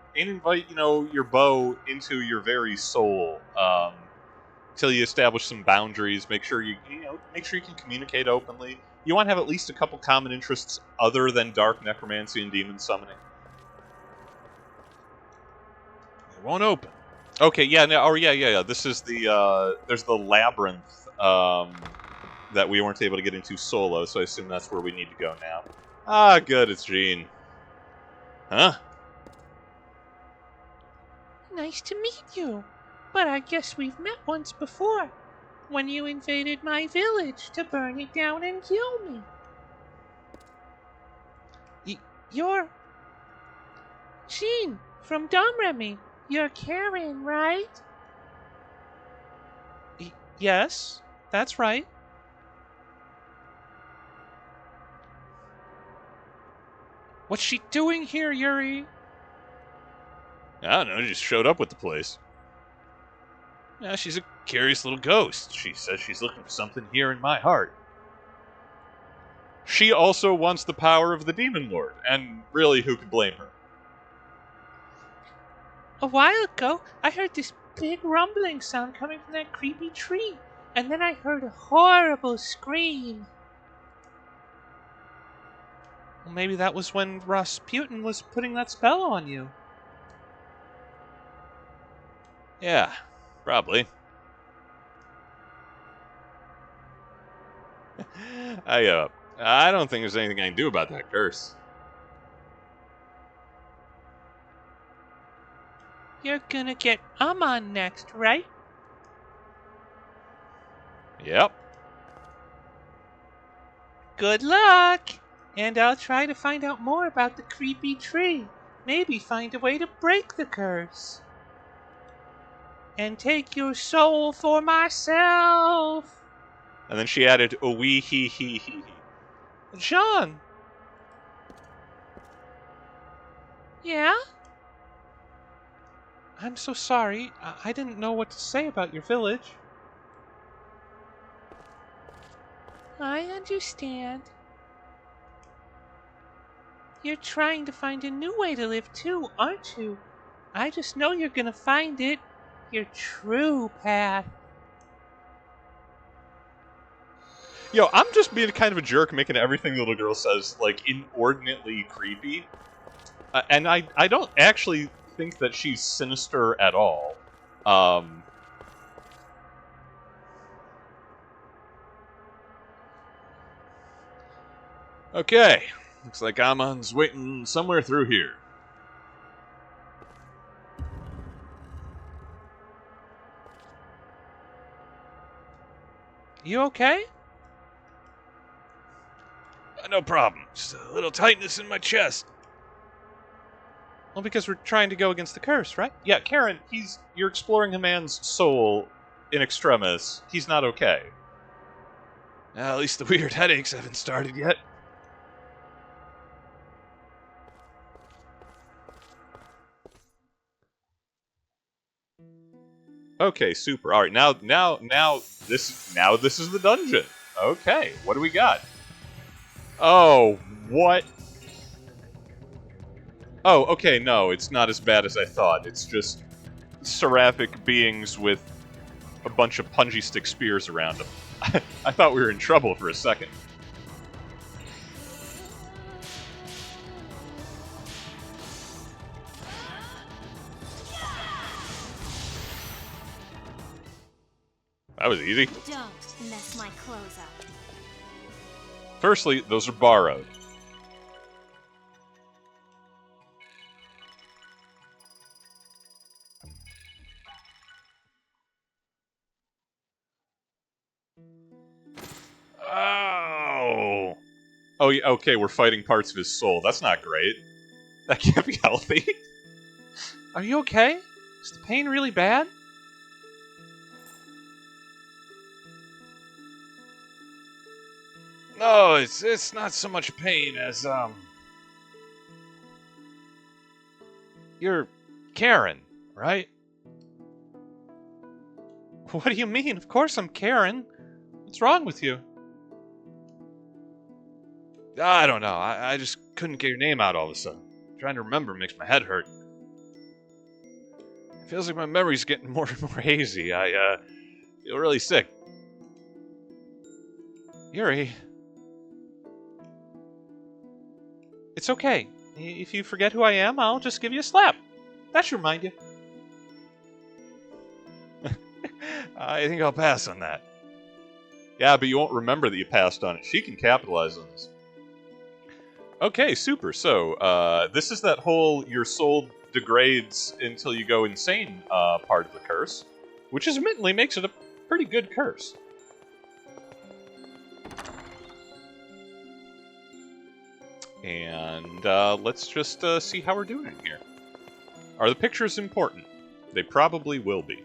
your beau into your very soul. Till you establish some boundaries. Make sure you can communicate openly. You want to have at least a couple common interests other than dark necromancy and demon summoning. It won't open. Okay, yeah, no, oh yeah. This is the there's the labyrinth that we weren't able to get into solo, so I assume that's where we need to go now. Ah, good, it's Jean. Huh? Nice to meet you. But I guess we've met once before, when you invaded my village to burn it down and kill me. You're Jean from Domremy. You're Karen, right? Yes, that's right. What's she doing here, Yuri? I don't know, just showed up with the place. Yeah, she's a curious little ghost. She says she's looking for something here in my heart. She also wants the power of the Demon Lord, and really, who could blame her? A while ago, I heard this big rumbling sound coming from that creepy tree, and then I heard a horrible scream. Well, maybe that was when Rasputin was putting that spell on you. Yeah, probably. I don't think there's anything I can do about that curse. You're gonna get Amon next, right? Yep. Good luck! And I'll try to find out more about the creepy tree. Maybe find a way to break the curse. And take your soul for myself. And then she added, "Oh wee hee hee hee hee." John! Yeah? I'm so sorry. I didn't know what to say about your village. I understand. You're trying to find a new way to live too, aren't you? I just know you're gonna find it. Your true path. Yo, I'm just being kind of a jerk, making everything the little girl says, like, inordinately creepy. And I don't actually think that she's sinister at all. Okay. Looks like Amon's waiting somewhere through here. You okay? No problem. Just a little tightness in my chest. Well, because we're trying to go against the curse, right? Yeah, Karen, you're exploring a man's soul in extremis. He's not okay. At least the weird headaches haven't started yet. Okay, super. All right, now this is the dungeon. Okay, what do we got? Oh, what? Oh, okay, no, it's not as bad as I thought. It's just seraphic beings with a bunch of punji stick spears around him. I thought we were in trouble for a second. That was easy. Don't mess my clothes up. Firstly, those are borrowed. Oh. Oh, yeah, okay, we're fighting parts of his soul. That's not great. That can't be healthy. Are you okay? Is the pain really bad? No, it's not so much pain as, You're Karen, right? What do you mean? Of course I'm Karen. What's wrong with you? I don't know. I just couldn't get your name out all of a sudden. Trying to remember makes my head hurt. It feels like my memory's getting more and more hazy. I feel really sick. Yuri. It's okay. If you forget who I am, I'll just give you a slap. That should remind you. I think I'll pass on that. Yeah, but you won't remember that you passed on it. She can capitalize on this. Okay, super. So, this is that whole your soul degrades until you go insane part of the curse, which admittedly makes it a pretty good curse. And let's just see how we're doing here. Are the pictures important? They probably will be.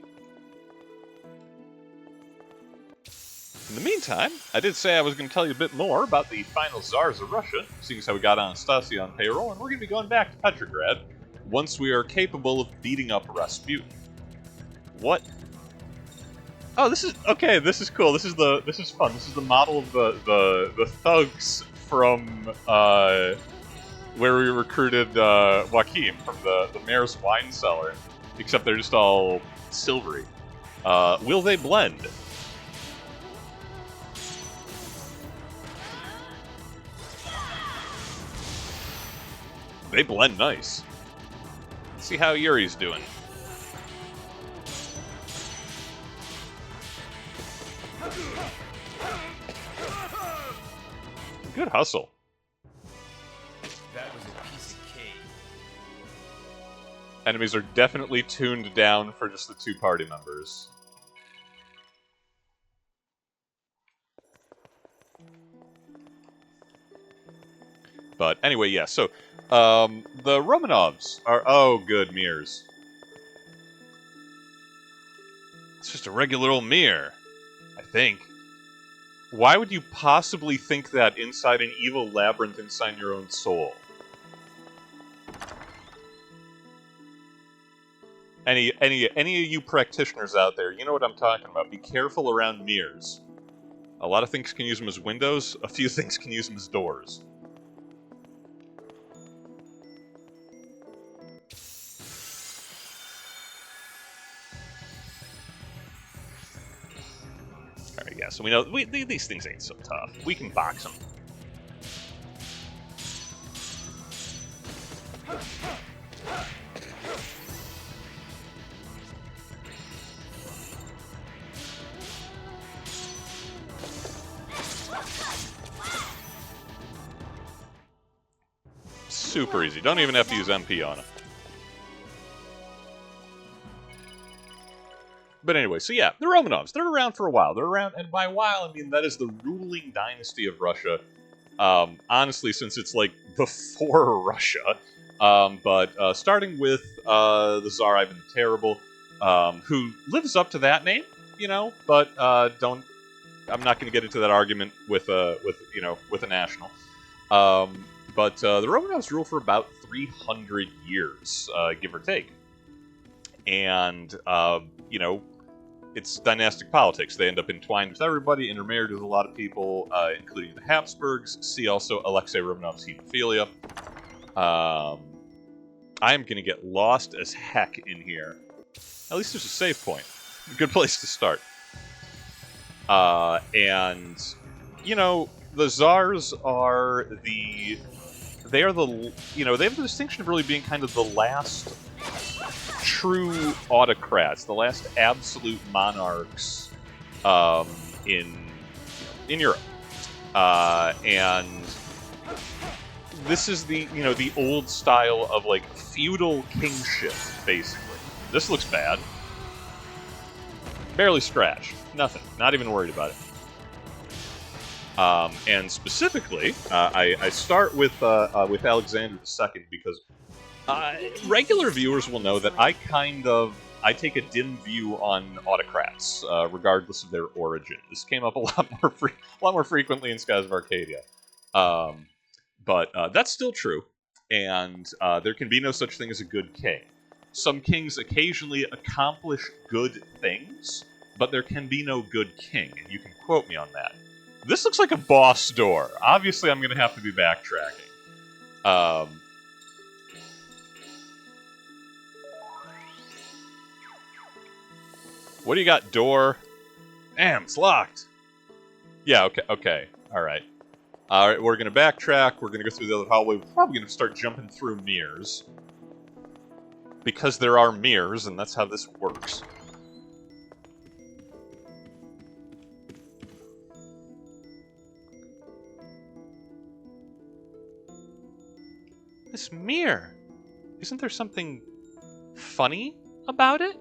In the meantime, I did say I was going to tell you a bit more about the final Tsars of Russia, seeing as how we got Anastasia on payroll, and we're going to be going back to Petrograd once we are capable of beating up Rasputin. What? Oh, this is okay. This is cool. This is fun. This is the model of the thugs from where we recruited Joachim from the mayor's wine cellar, except they're just all silvery. Will they blend? They blend nice. Let's see how Yuri's doing. Good hustle. That was a piece of cake. Enemies are definitely tuned down for just the two party members. But anyway, yeah, so the Romanovs are... Oh, good, mirrors. It's just a regular old mirror, I think. Why would you possibly think that inside an evil labyrinth inside your own soul? Any of you practitioners out there, you know what I'm talking about. Be careful around mirrors. A lot of things can use them as windows, a few things can use them as doors. Alright, yeah, so we know these things ain't so tough. We can box them. Super easy. Don't even have to use MP on them. But anyway, so yeah, the Romanovs, they're around for a while. They're around, and by a while, I mean that is the ruling dynasty of Russia. Honestly, since it's like before Russia. But starting with the Tsar Ivan the Terrible, who lives up to that name, you know, but I'm not going to get into that argument with a national. But the Romanovs rule for about 300 years, give or take. And, you know, it's dynastic politics. They end up entwined with everybody, intermarried with a lot of people, including the Habsburgs. See also Alexei Romanov's hemophilia. I am going to get lost as heck in here. At least there's a save point. A good place to start. And, you know, the czars are they are the, you know, they have the distinction of really being kind of the last true autocrats, the last absolute monarchs in Europe. And this is the, you know, the old style of, like, feudal kingship, basically. This looks bad. Barely scratched. Nothing. Not even worried about it. And specifically, I start with Alexander II because regular viewers will know that I take a dim view on autocrats, regardless of their origin. This came up a lot more frequently in Skies of Arcadia, but that's still true. And there can be no such thing as a good king. Some kings occasionally accomplish good things, but there can be no good king, and you can quote me on that. This looks like a boss door. Obviously, I'm going to have to be backtracking. What do you got, door? Damn, it's locked. Yeah, okay. Alright. Alright, we're going to backtrack. We're going to go through the other hallway. We're probably going to start jumping through mirrors. Because there are mirrors, and that's how this works. This mirror. Isn't there something funny about it?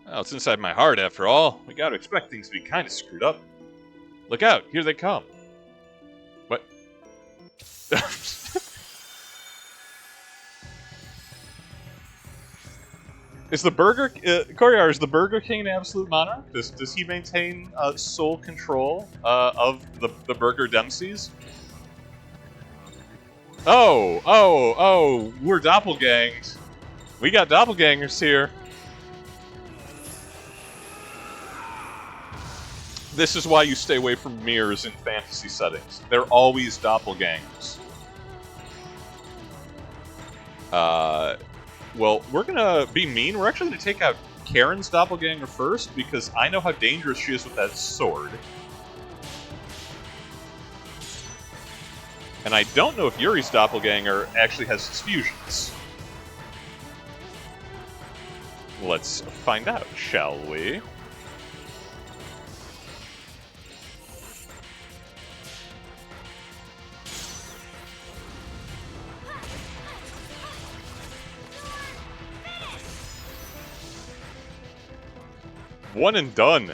Well, it's inside my heart, after all. We gotta expect things to be kind of screwed up. Look out, here they come. What? Is the Koryar, is the Burger King an absolute monarch? Does he maintain sole control of the Burger Dempseys? Oh, we're doppelganged. We got doppelgangers here. This is why you stay away from mirrors in fantasy settings. They're always doppelgangers. Well, we're gonna be mean. We're actually gonna take out Karen's doppelganger first, because I know how dangerous she is with that sword. And I don't know if Yuri's doppelganger actually has his fusions. Let's find out, shall we? One and done.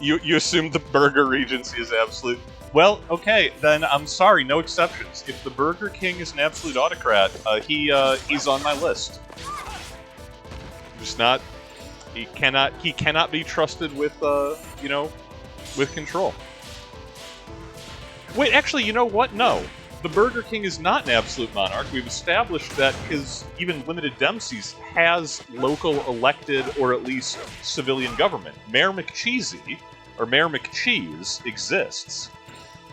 You assume the Burger Regency is absolute. Well, okay, then I'm sorry, no exceptions. If the Burger King is an absolute autocrat, he's on my list. Just not. He cannot be trusted with with control. Wait, actually, you know what? No. The Burger King is not an absolute monarch. We've established that his even limited Dempseys has local elected or at least civilian government. Mayor McCheesy, or Mayor McCheese, exists.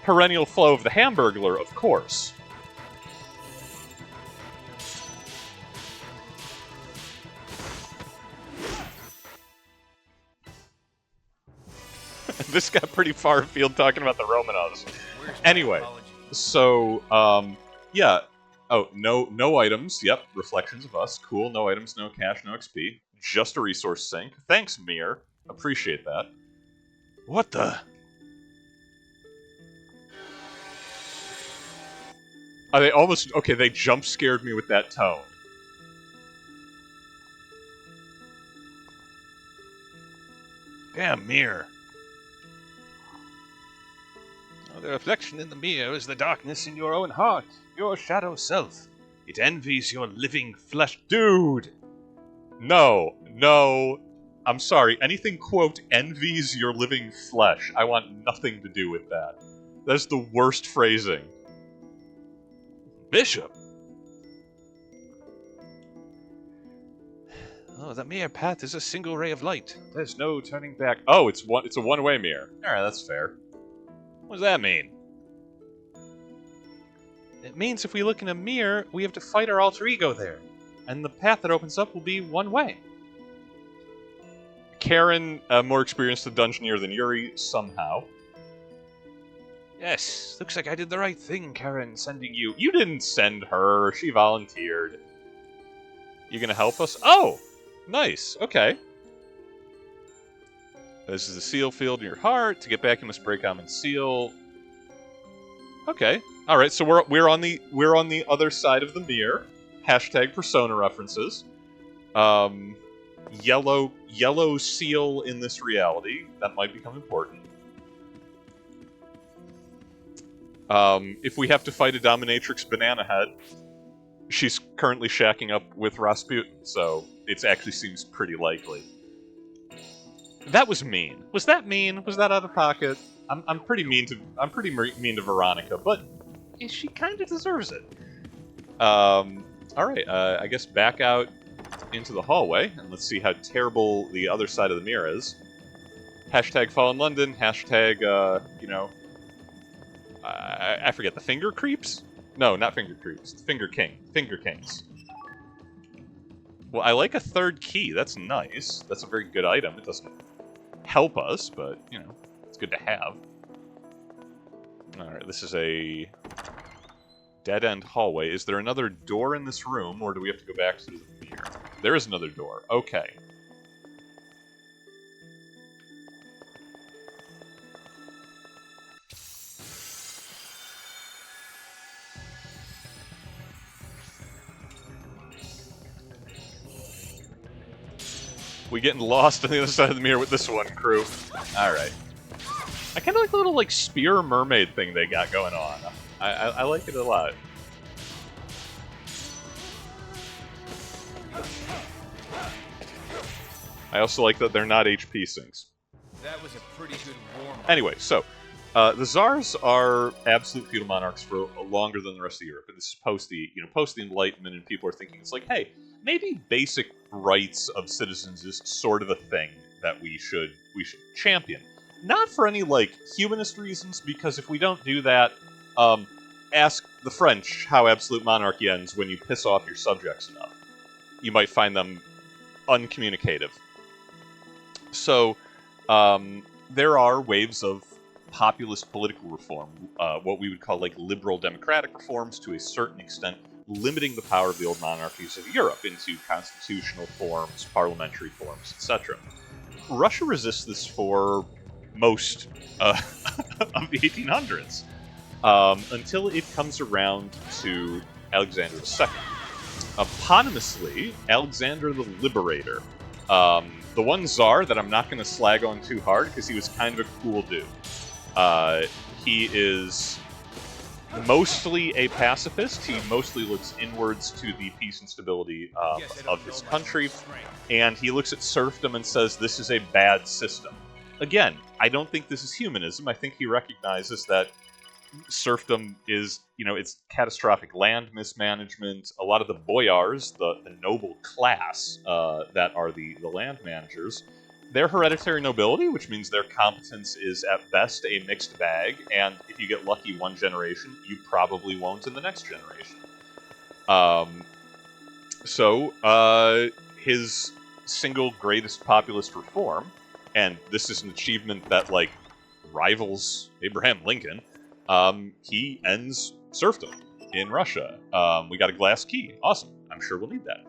Perennial flow of the Hamburglar, of course. This got pretty far afield talking about the Romanovs. Anyway. So, yeah. Oh, no items. Yep, reflections of us. Cool, no items, no cash, no XP. Just a resource sink. Thanks, Mir. Appreciate that. What the? They almost... Okay, they jump-scared me with that tone. Damn, Mir. The reflection in the mirror is the darkness in your own heart, your shadow self. It envies your living flesh. Dude! No. I'm sorry. Anything, quote, envies your living flesh. I want nothing to do with that. That's the worst phrasing. Bishop! Oh, the mirror path is a single ray of light. There's no turning back. Oh, it's a one-way mirror. Alright, that's fair. What does that mean? It means if we look in a mirror, we have to fight our alter ego there. And the path that opens up will be one way. Karen, more experienced a dungeoneer than Yuri, somehow. Yes, looks like I did the right thing, Karen, sending you. You didn't send her, she volunteered. You gonna help us? Oh! Nice, okay. This is the seal field in your heart. To get back, you must break Amon's seal. Okay. Alright, so we're on the other side of the mirror. Hashtag persona references. Yellow seal in this reality. That might become important. If we have to fight a dominatrix banana head, she's currently shacking up with Rasputin, so it actually seems pretty likely. That was mean. Was that mean? Was that out of pocket? I'm pretty mean to Veronica, but she kind of deserves it. All right. I guess back out into the hallway, and let's see how terrible the other side of the mirror is. Hashtag Fallen London. Hashtag I forget, the finger creeps? No, not finger creeps. The finger kings. Well, I like a third key. That's nice. That's a very good item. It doesn't help us, but, it's good to have. Alright, this is a dead-end hallway. Is there another door in this room, or do we have to go back to the mirror? There is another door. Okay. We getting lost on the other side of the mirror with this one, crew. Alright. I kind of like the little, spear mermaid thing they got going on. I like it a lot. I also like that they're not HP sinks. That was a pretty good warm-up. Anyway, so, the Tsars are absolute feudal monarchs for longer than the rest of Europe. And this is post the Enlightenment, and people are thinking, it's like, hey, maybe basic rights of citizens is sort of a thing that we should champion. Not for any, humanist reasons, because if we don't do that, ask the French how absolute monarchy ends when you piss off your subjects enough. You might find them uncommunicative. So, there are waves of populist political reform, what we would call, liberal democratic reforms to a certain extent, limiting the power of the old monarchies of Europe into constitutional forms, parliamentary forms, etc. Russia resists this for most of the 1800s, until it comes around to Alexander II. Eponymously, Alexander the Liberator. The one Tsar that I'm not going to slag on too hard, because he was kind of a cool dude. He is mostly a pacifist. He mostly looks inwards to the peace and stability of his country, and he looks at serfdom and says, this is a bad system. Again, I don't think this is humanism. I think he recognizes that serfdom is, it's catastrophic land mismanagement. A lot of the boyars, the noble class that are the land managers, they're hereditary nobility, which means their competence is at best a mixed bag, and if you get lucky one generation, you probably won't in the next generation. So, his single greatest populist reform, and this is an achievement that, rivals Abraham Lincoln, he ends serfdom in Russia. We got a glass key. Awesome. I'm sure we'll need that.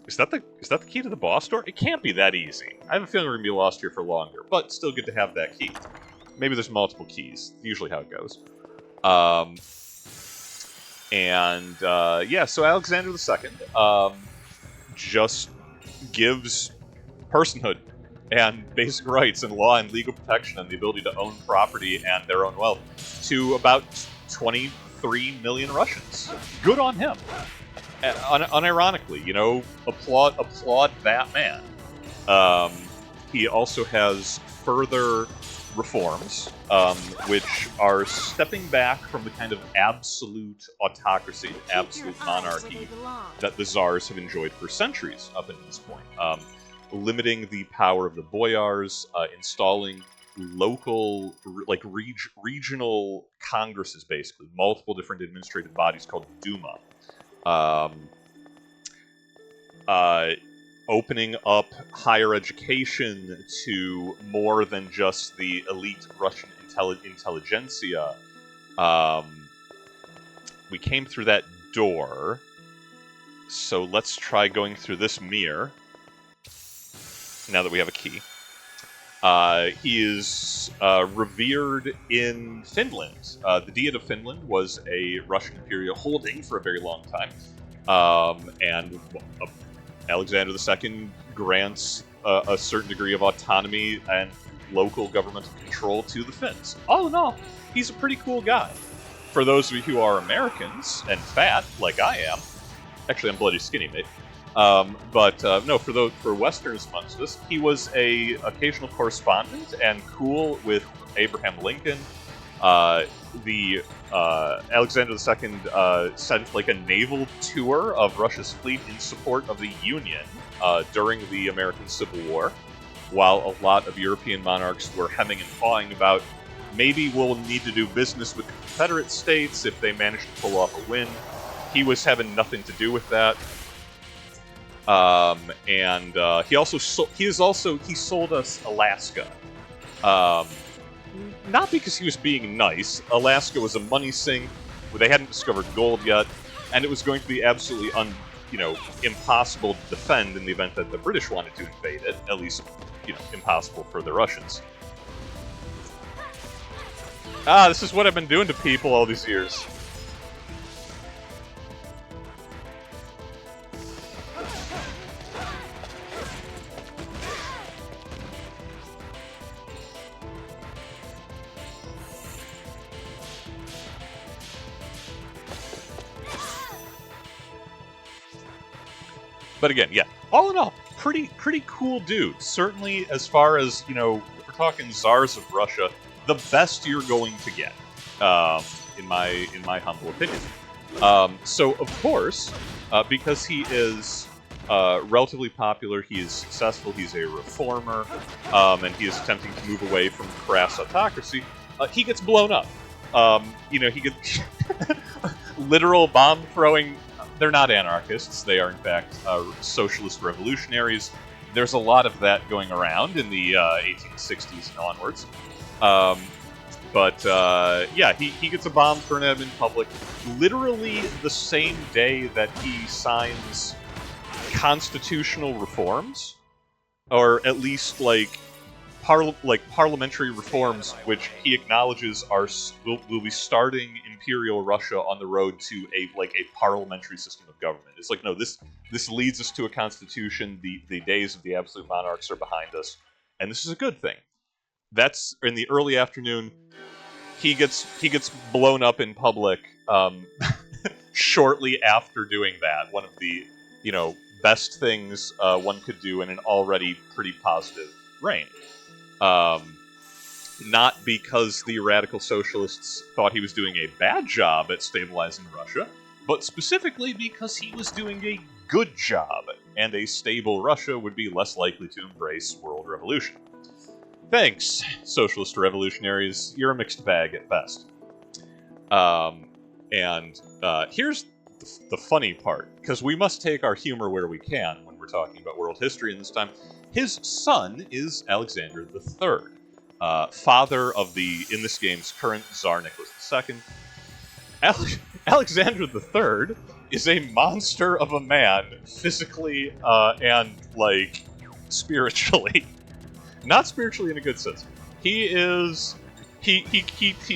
Is that the key to the boss door? It can't be that easy. I have a feeling we're going to be lost here for longer, but still good to have that key. Maybe there's multiple keys. Usually how it goes. So Alexander II just gives personhood and basic rights and law and legal protection and the ability to own property and their own wealth to about 23 million Russians. Good on him. Unironically, applaud that man. He also has further reforms, which are stepping back from the kind of absolute autocracy, absolute monarchy that the Tsars have enjoyed for centuries up until this point. Limiting the power of the boyars, installing local, like regional congresses, basically multiple different administrative bodies called Duma, opening up higher education to more than just the elite Russian intelligentsia. We came through that door, so let's try going through this mirror. Now that we have a key. He is revered in Finland. The Diet of Finland was a Russian imperial holding for a very long time. And Alexander II grants a certain degree of autonomy and local governmental control to the Finns. All in all, he's a pretty cool guy. For those of you who are Americans and fat, like I am, actually I'm bloody skinny, mate. No, for Westerners amongst us, he was a occasional correspondent and cool with Abraham Lincoln. Alexander II sent like a naval tour of Russia's fleet in support of the Union during the American Civil War, while a lot of European monarchs were hemming and hawing about maybe we'll need to do business with the Confederate States if they manage to pull off a win. He was having nothing to do with that. He sold us Alaska. Not because he was being nice. Alaska was a money sink. They hadn't discovered gold yet, and it was going to be absolutely impossible to defend in the event that the British wanted to invade it. At least, impossible for the Russians. This is what I've been doing to people all these years. But again, yeah, all in all, pretty cool dude. Certainly, as far as, if we're talking czars of Russia, the best you're going to get, in my humble opinion. So, of course, because he is relatively popular, he is successful, he's a reformer, and he is attempting to move away from crass autocracy, he gets blown up. He gets literal bomb-throwing. They're not anarchists. They are, in fact, socialist revolutionaries. There's a lot of that going around in the 1860s and onwards. He gets a bomb thrown at him in public literally the same day that he signs constitutional reforms, or at least parliamentary reforms, which he acknowledges will be starting Imperial Russia on the road to a parliamentary system of government. It's like, no, this leads us to a constitution. The days of the absolute monarchs are behind us, and this is a good thing. That's in the early afternoon. He gets blown up in public shortly after doing that. One of the best things one could do in an already pretty positive reign. Not because the radical socialists thought he was doing a bad job at stabilizing Russia, but specifically because he was doing a good job, and a stable Russia would be less likely to embrace world revolution. Thanks, socialist revolutionaries. You're a mixed bag at best. Here's the funny part, because we must take our humor where we can when we're talking about world history, and this time, his son is Alexander III, father of in this game's current Tsar Nicholas II. Alexander III is a monster of a man, physically and spiritually. Not spiritually in a good sense. He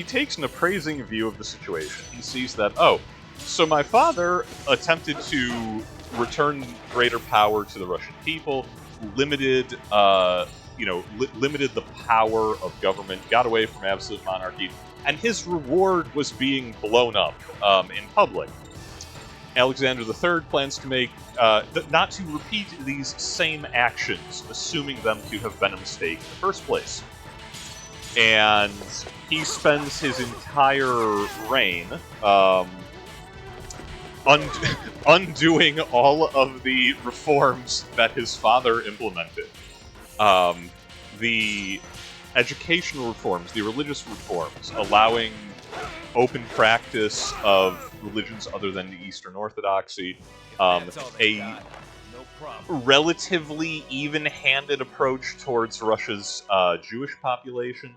takes an appraising view of the situation. He sees that, so my father attempted to return greater power to the Russian people, limited the power of government, got away from absolute monarchy, and his reward was being blown up in public. Alexander III plans to make not to repeat these same actions, assuming them to have been a mistake in the first place. And he spends his entire reign undoing all of the reforms that his father implemented. educational reforms, the religious reforms, allowing open practice of religions other than the Eastern Orthodoxy, a relatively even-handed approach towards Russia's Jewish population.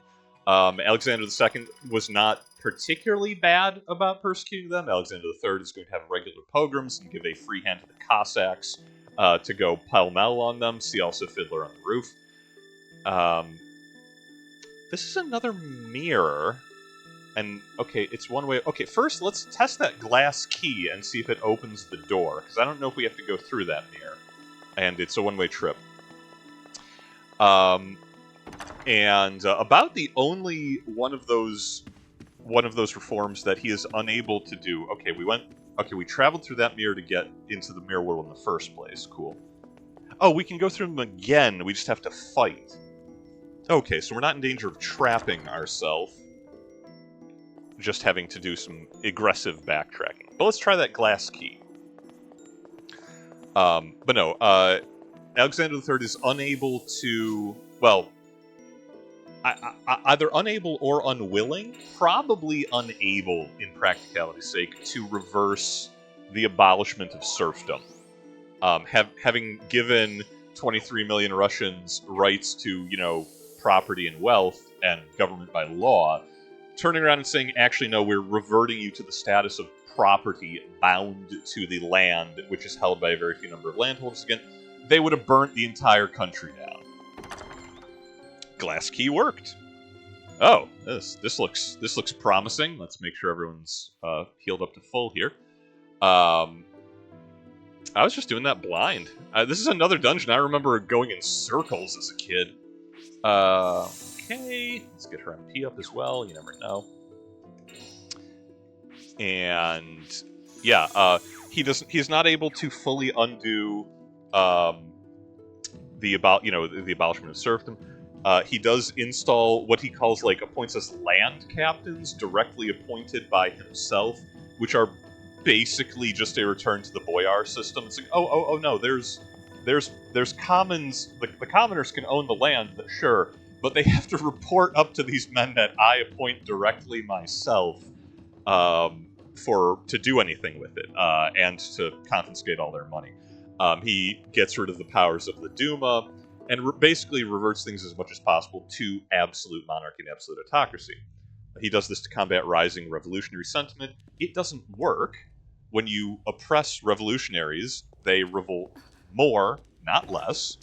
Alexander II was not particularly bad about persecuting them. Alexander III is going to have regular pogroms and give a free hand to the Cossacks to go pell-mell on them. See also Fiddler on the Roof. This is another mirror. And, okay, it's one way... Okay, first, let's test that glass key and see if it opens the door, because I don't know if we have to go through that mirror. And it's a one-way trip. About the only one of those reforms that he is unable to do... Okay, we traveled through that mirror to get into the mirror world in the first place. Cool. Oh, we can go through them again, we just have to fight. Okay, so we're not in danger of trapping ourselves. Just having to do some aggressive backtracking. But let's try that glass key. But no, Alexander III is unable to... Well, either unable or unwilling, probably unable, in practicality's sake, to reverse the abolishment of serfdom. Having given 23 million Russians rights to, property and wealth and government by law, turning around and saying, actually, no, we're reverting you to the status of property bound to the land, which is held by a very few number of landholders again, they would have burnt the entire country down. Glass key worked. Oh, this looks promising. Let's make sure everyone's healed up to full here. I was just doing that blind. This is another dungeon I remember going in circles as a kid. Okay, let's get her MP up as well. You never know. And yeah, he's not able to fully undo the abolishment of serfdom. He does install what he calls appoints as land captains directly appointed by himself, which are basically just a return to the boyar system. It's like, oh no, there's commons. The commoners can own the land, sure, but they have to report up to these men that I appoint directly myself to do anything with it and to confiscate all their money. He gets rid of the powers of the Duma and basically reverts things as much as possible to absolute monarchy and absolute autocracy. He does this to combat rising revolutionary sentiment. It doesn't work. When you oppress revolutionaries, they revolt more, not less.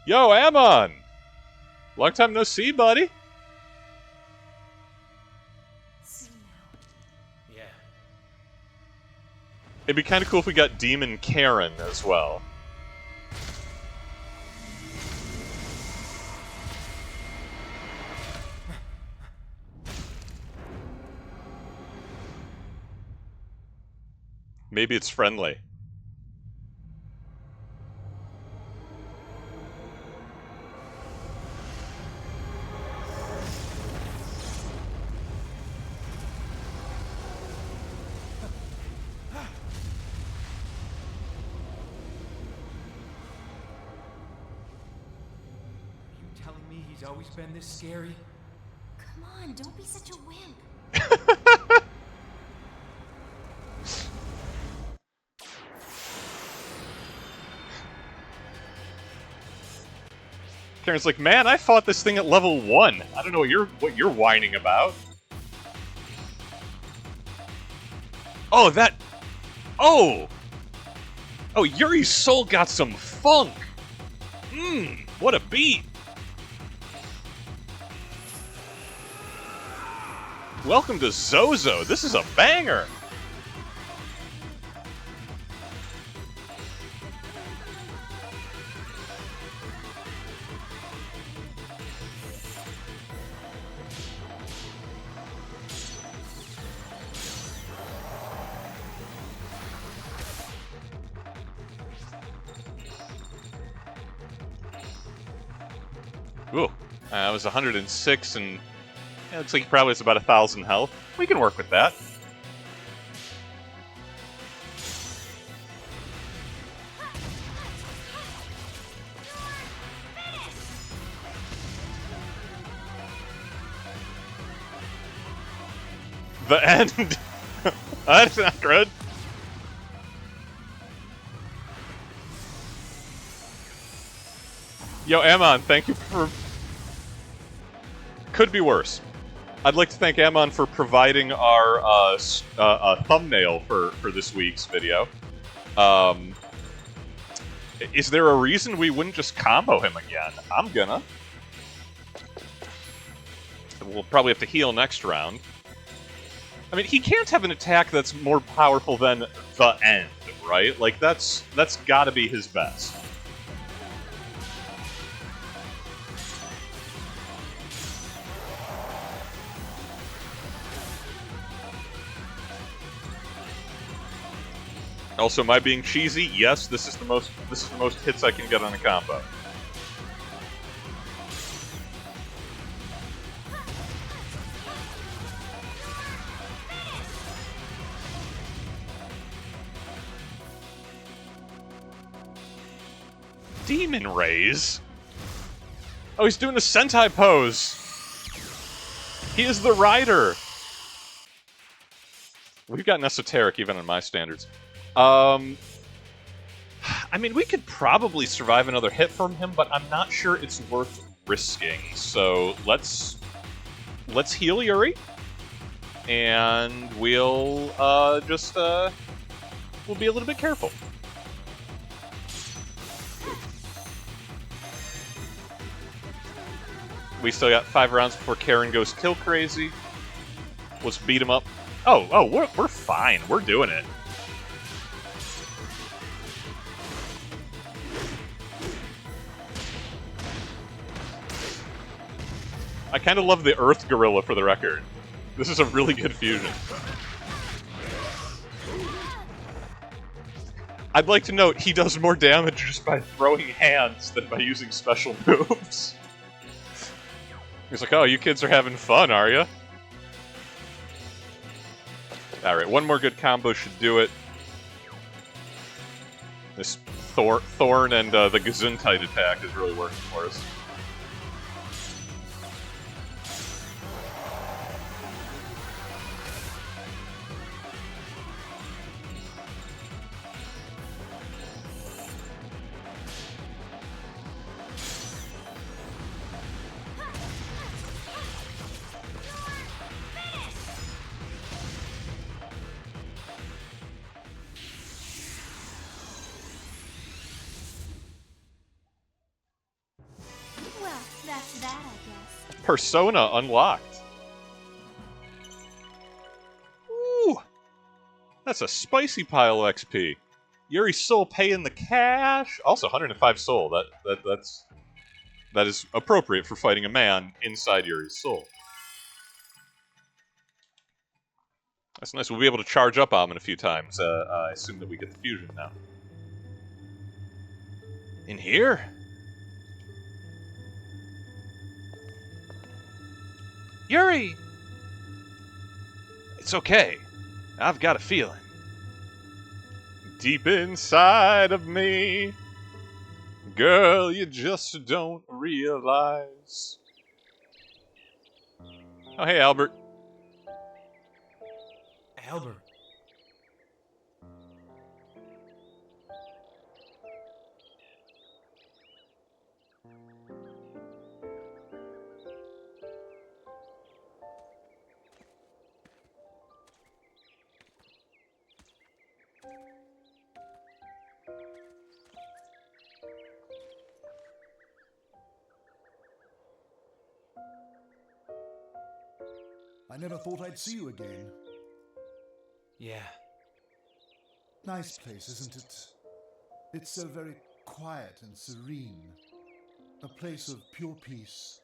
Yo, Amon! Long time no see, buddy. See now. Yeah. It'd be kind of cool if we got Demon Karen as well. Maybe it's friendly. He's always been this scary? Come on, don't be such a wimp. Karen's like, man, I fought this thing at level 1. I don't know what you're whining about. Oh, that... Oh! Oh, Yuri's soul got some funk! What a beat! Welcome to Zozo. This is a banger. Ooh, that was 106 and... Yeah, looks like he probably has about 1,000 health. We can work with that. The end. That's not good. Yo, Amon, thank you for... Could be worse. I'd like to thank Amon for providing our thumbnail for this week's video. Is there a reason we wouldn't just combo him again? I'm gonna. We'll probably have to heal next round. I mean, he can't have an attack that's more powerful than the end, right? Like, that's gotta be his best. Also, am I being cheesy? Yes, this is the most hits I can get on a combo. Demon Rays? Oh, he's doing the Sentai pose! He is the rider! We've gotten esoteric even on my standards. I mean, we could probably survive another hit from him, but I'm not sure it's worth risking. So let's heal Yuri, and we'll we'll be a little bit careful. We still got 5 rounds before Karen goes kill crazy. Let's beat him up. Oh, we're fine. We're doing it. I kind of love the Earth Gorilla for the record. This is a really good fusion. I'd like to note, he does more damage just by throwing hands than by using special moves. He's like, oh, you kids are having fun, are you? Alright, one more good combo should do it. This Thorn and the Gesundheit attack is really working for us. Well, that's that, I guess. Persona unlocked. Ooh! That's a spicy pile of XP. Yuri's soul paying the cash. Also 105 soul. That is appropriate for fighting a man inside Yuri's soul. That's nice. We'll be able to charge up Amon a few times. I assume that we get the fusion now. In here? Yuri! It's okay. I've got a feeling. Deep inside of me, girl, you just don't realize. Oh, hey, Albert. Albert. I never thought I'd see you again. Yeah. Nice place, isn't it? It's so very quiet and serene. A place of pure peace.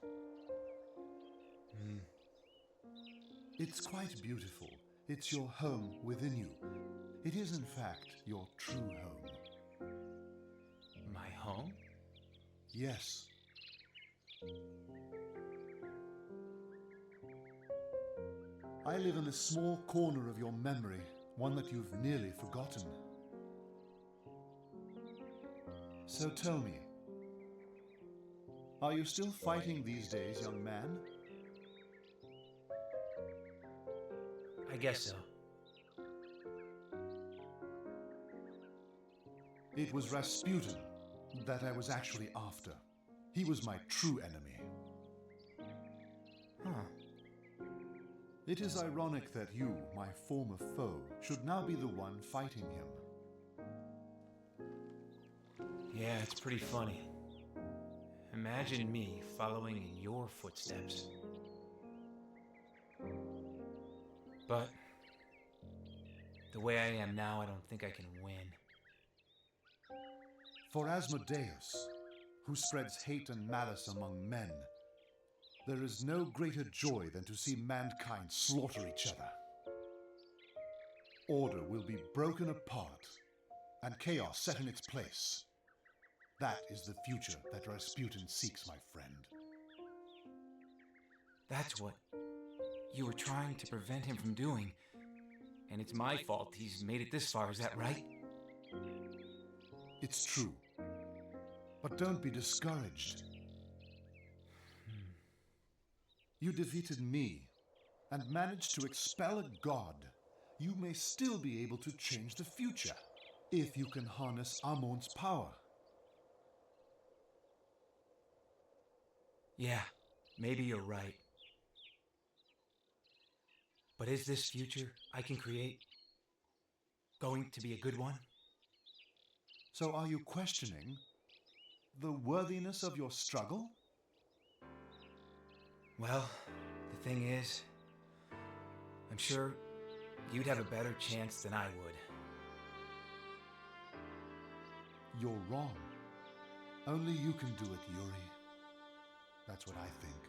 It's quite beautiful. It's your home within you. It is, in fact, your true home. My home? Yes. I live in a small corner of your memory, one that you've nearly forgotten. So tell me, are you still fighting these days, young man? I I guess so. It was Rasputin that I was actually after. He was my true enemy. Huh. It is ironic that you, my former foe, should now be the one fighting him. Yeah, it's pretty funny. Imagine me following in your footsteps. But the way I am now, I don't think I can win. For Asmodeus, who spreads hate and malice among men, there is no greater joy than to see mankind slaughter each other. Order will be broken apart, and chaos set in its place. That is the future that Rasputin seeks, my friend. That's what you were trying to prevent him from doing. And it's my fault he's made it this far, is that right? It's true. But don't be discouraged. You defeated me and managed to expel a god. You may still be able to change the future if you can harness Amon's power. Yeah, maybe you're right. But is this future I can create going to be a good one? So are you questioning the worthiness of your struggle? Well, the thing is, I'm sure you'd have a better chance than I would. You're wrong. Only you can do it, Yuri. That's what I think.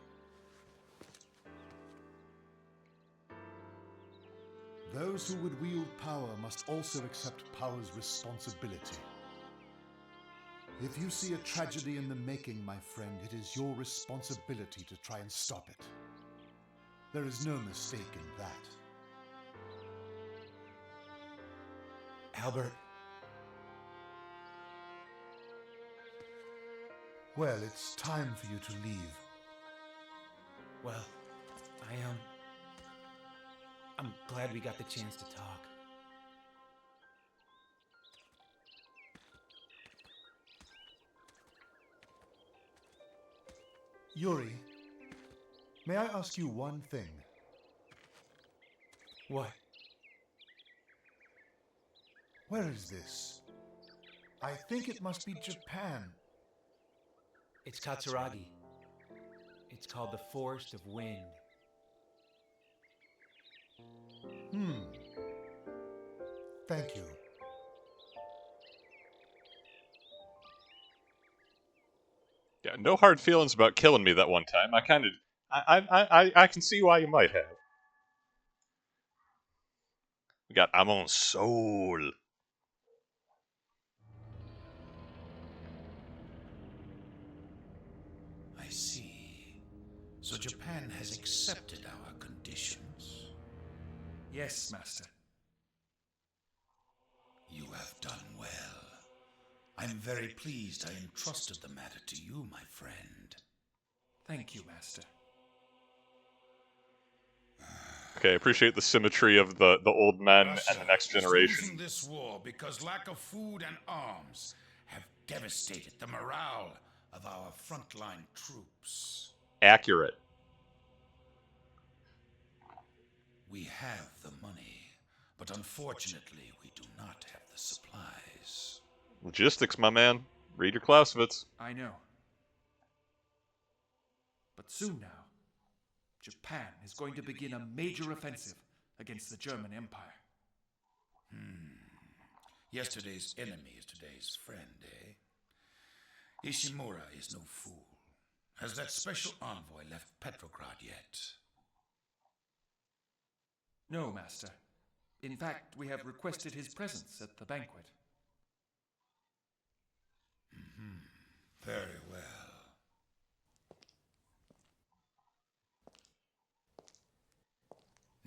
Those who would wield power must also accept power's responsibility. If you see a tragedy in the making, my friend, it is your responsibility to try and stop it. There is no mistake in that. Albert. Well, it's time for you to leave. Well, I'm glad we got the chance to talk. Yuri, may I ask you one thing? What? Where is this? I think it must be Japan. It's Katsuragi. It's called the Forest of Wind. Thank you. Yeah, no hard feelings about killing me that one time. I can see why you might have. We got Amon's soul. I see. So Japan has accepted our conditions. Yes, Master. You have done well. I'm very pleased I entrusted the matter to you, my friend. Thank you, Master. Okay, I appreciate the symmetry of the old men and the next is generation. losing this war because lack of food and arms have devastated the morale of our frontline troops. Accurate. We have the money, but unfortunately we do not have the supplies. Logistics, my man. Read your Clausewitz. I know. But soon now, Japan is going to begin a major offensive against the German Empire. Yesterday's enemy is today's friend, eh? Ishimura is no fool. Has that special envoy left Petrograd yet? No, Master. In fact, we have requested his presence at the banquet. Very well.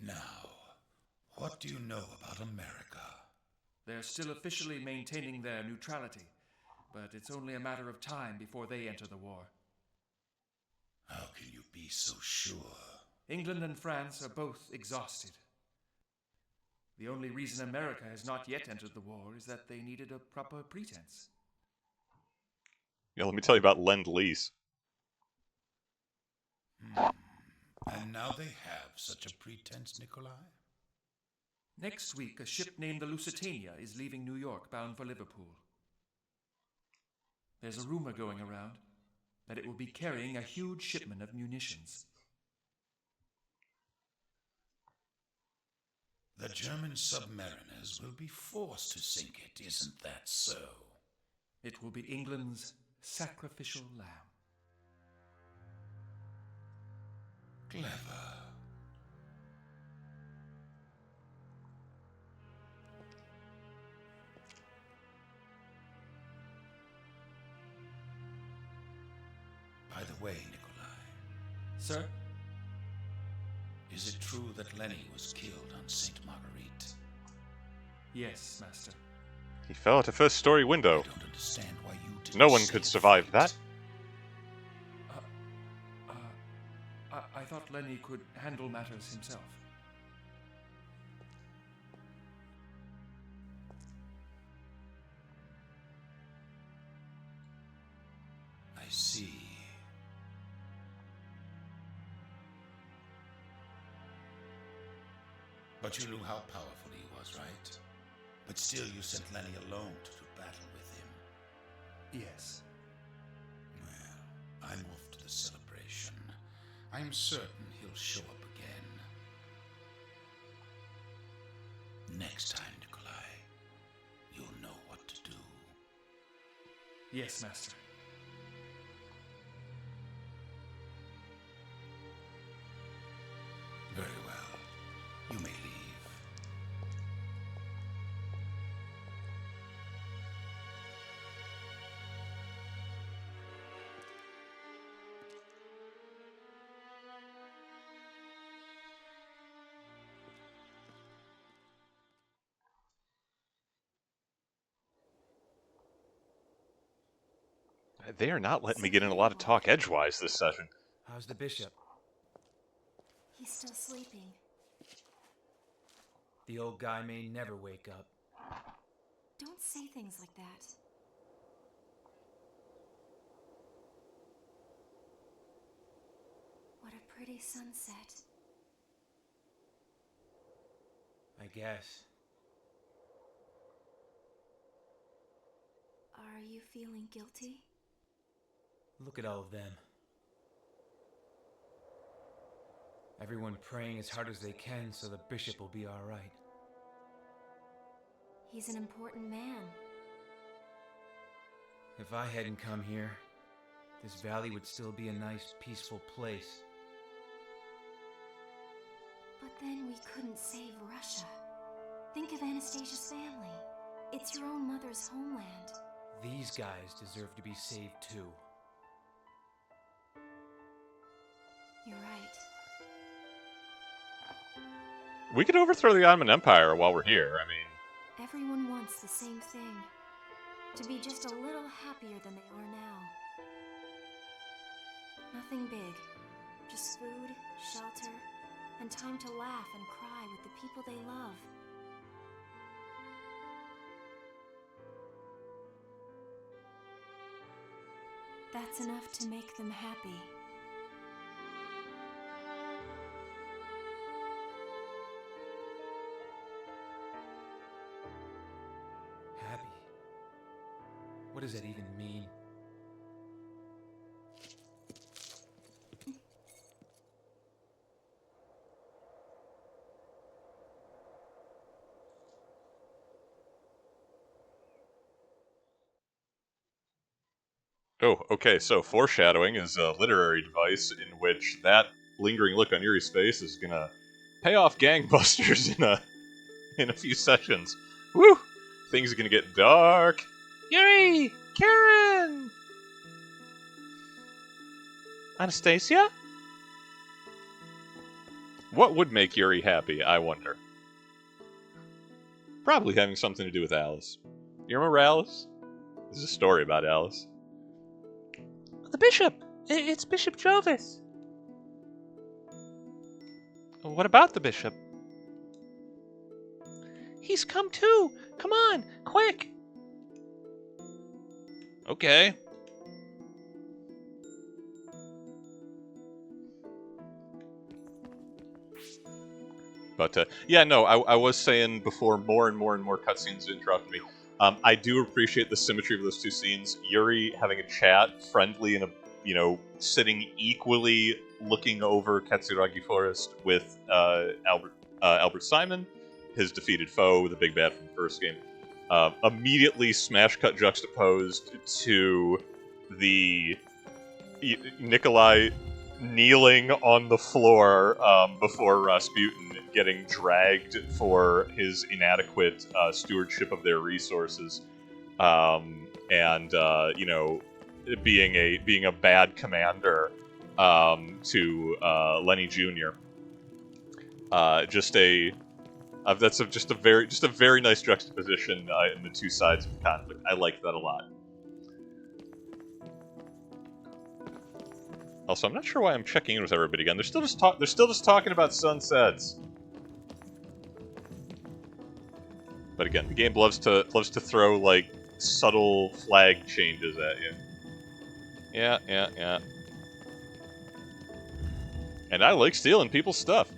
Now, what do you know about America? They're still officially maintaining their neutrality, but it's only a matter of time before they enter the war. How can you be so sure? England and France are both exhausted. The only reason America has not yet entered the war is that they needed a proper pretense. Yeah, let me tell you about Lend-Lease. And now they have such a pretense, Nikolai? Next week, a ship named the Lusitania is leaving New York bound for Liverpool. There's a rumor going around that it will be carrying a huge shipment of munitions. The German submariners will be forced to sink it, isn't that so? It will be England's sacrificial lamb. Clever. By the way, Nikolai. Sir? Is it true that Lenny was killed on St. Marguerite? Yes, Master. He fell out a first-story window. I don't understand why you didn't No one save could the survive fleet. that. I thought Lenny could handle matters himself. I see. But you knew how powerful he was, right? But still you sent Lenny alone to do battle with him. Yes. Well, I'm off to the celebration. I'm certain he'll show up again. Next time, Nikolai, you'll know what to do. Yes, Master. Very well. You may leave. They are not letting me get in a lot of talk edgewise this session. How's the bishop? He's still sleeping. The old guy may never wake up. Don't say things like that. What a pretty sunset. I guess. Are you feeling guilty? Look at all of them. Everyone praying as hard as they can so the bishop will be all right. He's an important man. If I hadn't come here, this valley would still be a nice, peaceful place. But then we couldn't save Russia. Think of Anastasia's family. It's your own mother's homeland. These guys deserve to be saved too. You're right. We could overthrow the Ottoman Empire while we're here. I mean, Everyone wants the same thing. To be just a little happier than they are now. Nothing big. Just food, shelter, and time to laugh and cry with the people they love. That's enough to make them happy. Happy? What does that even mean? oh, okay, so foreshadowing is a literary device in which that lingering look on Yuri's face is gonna pay off gangbusters in a few sessions. Woo! Things are gonna get dark. Yuri! Karen! Anastasia? What would make Yuri happy, I wonder? Probably having something to do with Alice. You remember Alice? There's a story about Alice. The bishop! It's Bishop Jovis. What about the bishop? He's come too. Come on, quick. Okay. But yeah, no, I was saying before, more and more cutscenes interrupt me. I do appreciate the symmetry of those two scenes. Yuri having a chat, friendly, and sitting equally looking over Katsuragi Forest with Albert Simon, his defeated foe, the big bad from the first game. Immediately smash cut juxtaposed to the Nikolai kneeling on the floor before Rasputin, getting dragged for his inadequate stewardship of their resources, and being a bad commander to Lenny Jr. Just a very nice juxtaposition in the two sides of the conflict. I like that a lot. Also, I'm not sure why I'm checking in with everybody again. They're still just talking about sunsets. But again, the game loves to throw like subtle flag changes at you. Yeah. And I like stealing people's stuff.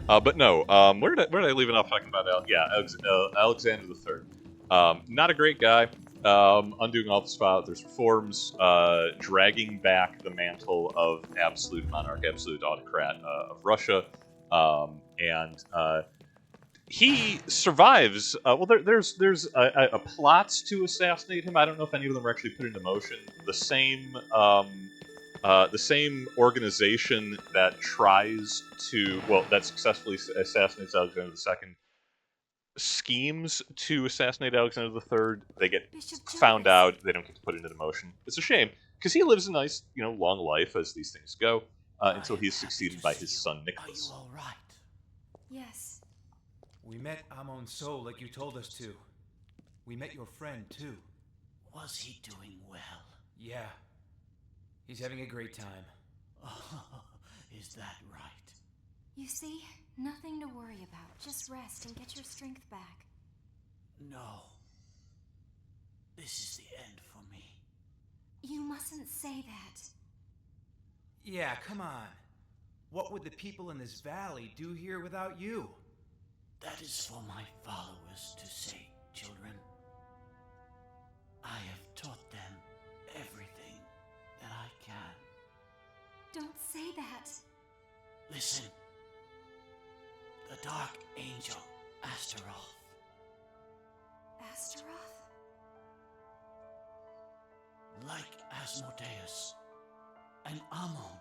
But no, where did I leave it off talking about? Alexander III. Not a great guy. Undoing all this file. There's reforms, dragging back the mantle of absolute monarch, absolute autocrat of Russia, and he survives. There's a plot to assassinate him. I don't know if any of them are actually put into motion. The same organization that that successfully assassinates Alexander II schemes to assassinate Alexander III. They get found out. They don't get to put it into motion. It's a shame, because he lives a nice, long life, as these things go, until he's succeeded by his son, Nicholas. Are you all right? Yes. We met Amon's soul like you told us to. We met your friend, too. Was he doing well? Yeah. He's having a great time. Oh, is that right? You see, nothing to worry about. Just rest and get your strength back. No. This is the end for me. You mustn't say that. Yeah, come on. What would the people in this valley do here without you? That is for my followers to say, children. I have taught them everything that I can. Don't say that. Listen. The Dark Angel, Astaroth. Astaroth? Like Asmodeus and Amon,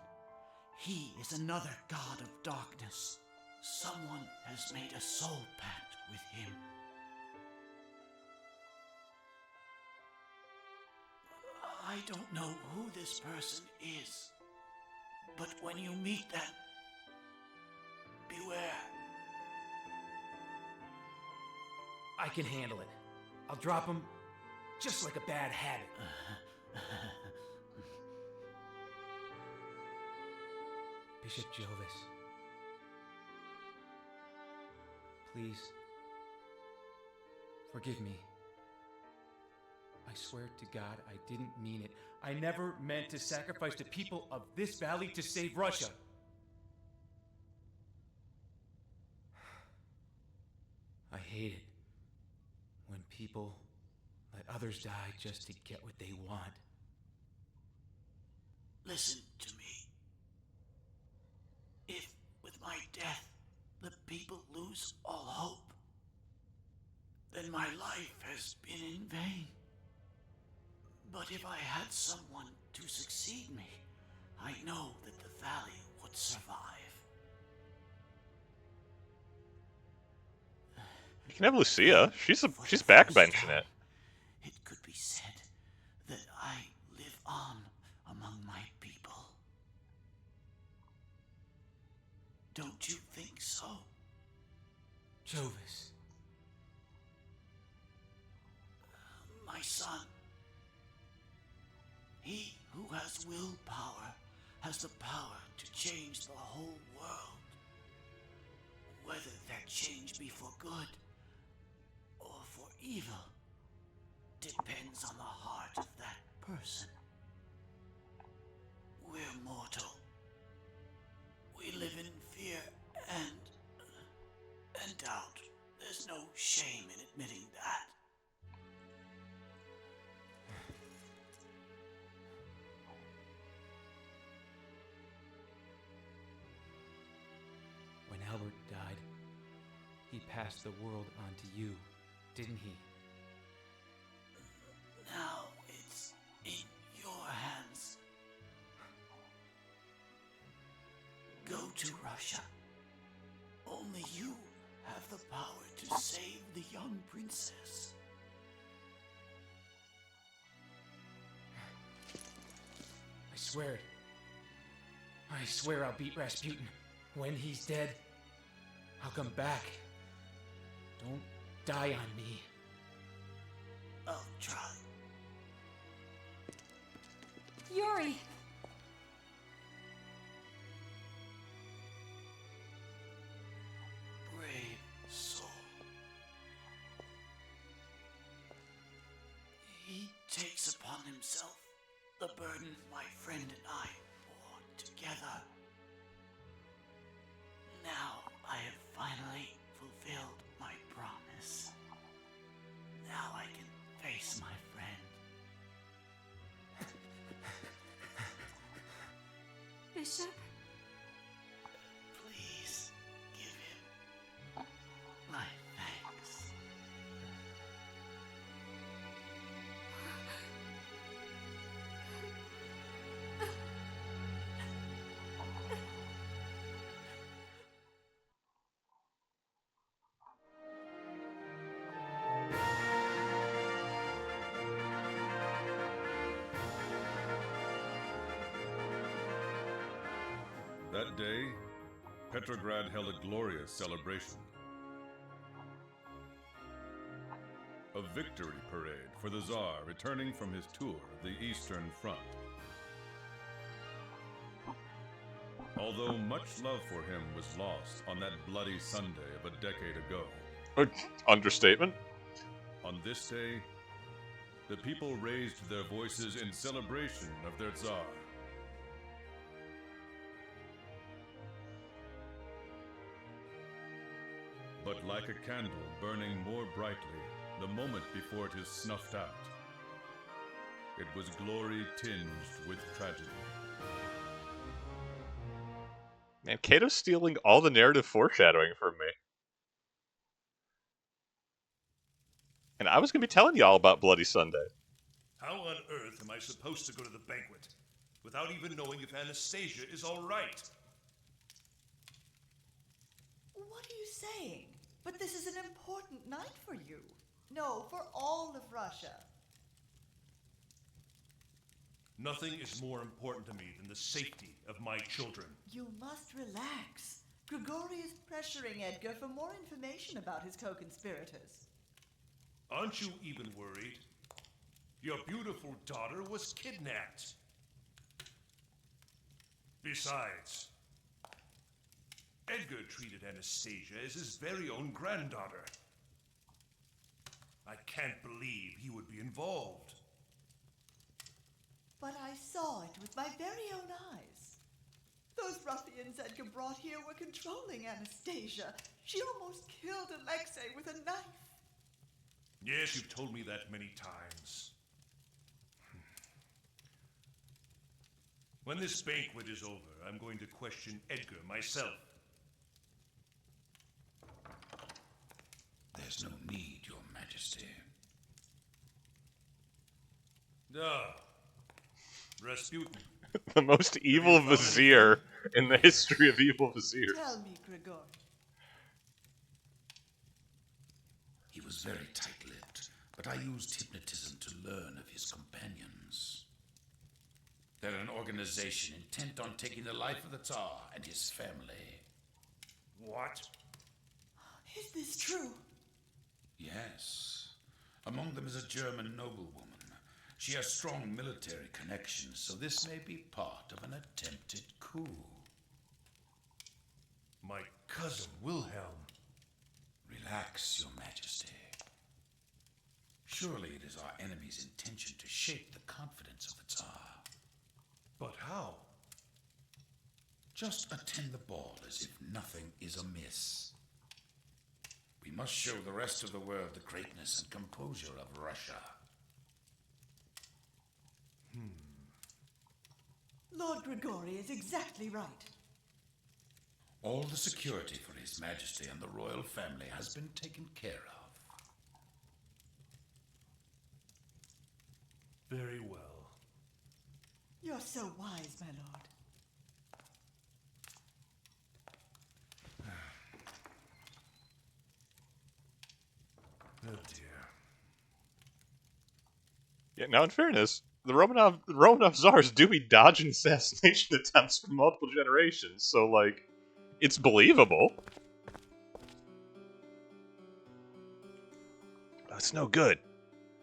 he is another god of darkness. Someone has made a soul pact with him. I don't know who this person is, but when you meet them, beware. I can handle it. I'll drop him just like a bad habit. Bishop Jovis. Please. Forgive me. I swear to God, I didn't mean it. I never meant to sacrifice the people of this valley to save Russia. I hate it when people let others die just to get what they want. Listen to me. If, with my death, the people lose all hope, then my life has been in vain. But if I had someone to succeed me, I know that the valley would survive. You can have Lucia. She's backbenching it. It could be said that I live on among my people. Don't you think so? Jovis. My son. He who has willpower has the power to change the whole world. Whether that change be for good evil depends on the heart of that person. We're mortal. We live in fear and doubt. There's no shame in admitting that. When Albert died, he passed the world on to you, didn't he? Now it's in your hands. Go to Russia. Only you have the power to save the young princess. I swear it. I swear I'll beat Rasputin. When he's dead, I'll come back. Don't die on me. I'll try. Yuri! Brave soul. He takes upon himself the burden my friend and I bore together. Now I have finally fulfilled my promise. Now I can face my friend. Bishop? Please give him my thanks. That day, Petrograd held a glorious celebration. A victory parade for the Tsar returning from his tour of the Eastern Front. Although much love for him was lost on that bloody Sunday of a decade ago. Understatement. On this day, the people raised their voices in celebration of their Tsar. But like a candle burning more brightly the moment before it is snuffed out, it was glory tinged with tragedy. Man, Kato's stealing all the narrative foreshadowing from me. And I was going to be telling y'all about Bloody Sunday. How on earth am I supposed to go to the banquet without even knowing if Anastasia is all right? What are you saying? But this is an important night for you. No, for all of Russia. Nothing is more important to me than the safety of my children. You must relax. Grigori is pressuring Edgar for more information about his co-conspirators. Aren't you even worried? Your beautiful daughter was kidnapped. Besides, Edgar treated Anastasia as his very own granddaughter. I can't believe he would be involved. But I saw it with my very own eyes. Those ruffians Edgar brought here were controlling Anastasia. She almost killed Alexei with a knife. Yes, you've told me that many times. When this banquet is over, I'm going to question Edgar myself. There's no need, Your Majesty. Ah, Rasputin. The most evil vizier in the history of evil viziers. Tell me, Grigori. He was very tight-lipped, but I used hypnotism to learn of his companions. They're an organization intent on taking the life of the Tsar and his family. What? Is this true? Yes. Among them is a German noblewoman. She has strong military connections, so this may be part of an attempted coup. My cousin Wilhelm. Relax, Your Majesty. Surely it is our enemy's intention to shake the confidence of the Tsar. But how? Just attend the ball as if nothing is amiss. We must show the rest of the world the greatness and composure of Russia. Lord Grigori is exactly right. All the security for His Majesty and the royal family has been taken care of. Very well. You're so wise, my lord. Oh dear. Yeah, now in fairness, the Romanov Tsars do be dodging assassination attempts for multiple generations, so, like, it's believable. That's no good.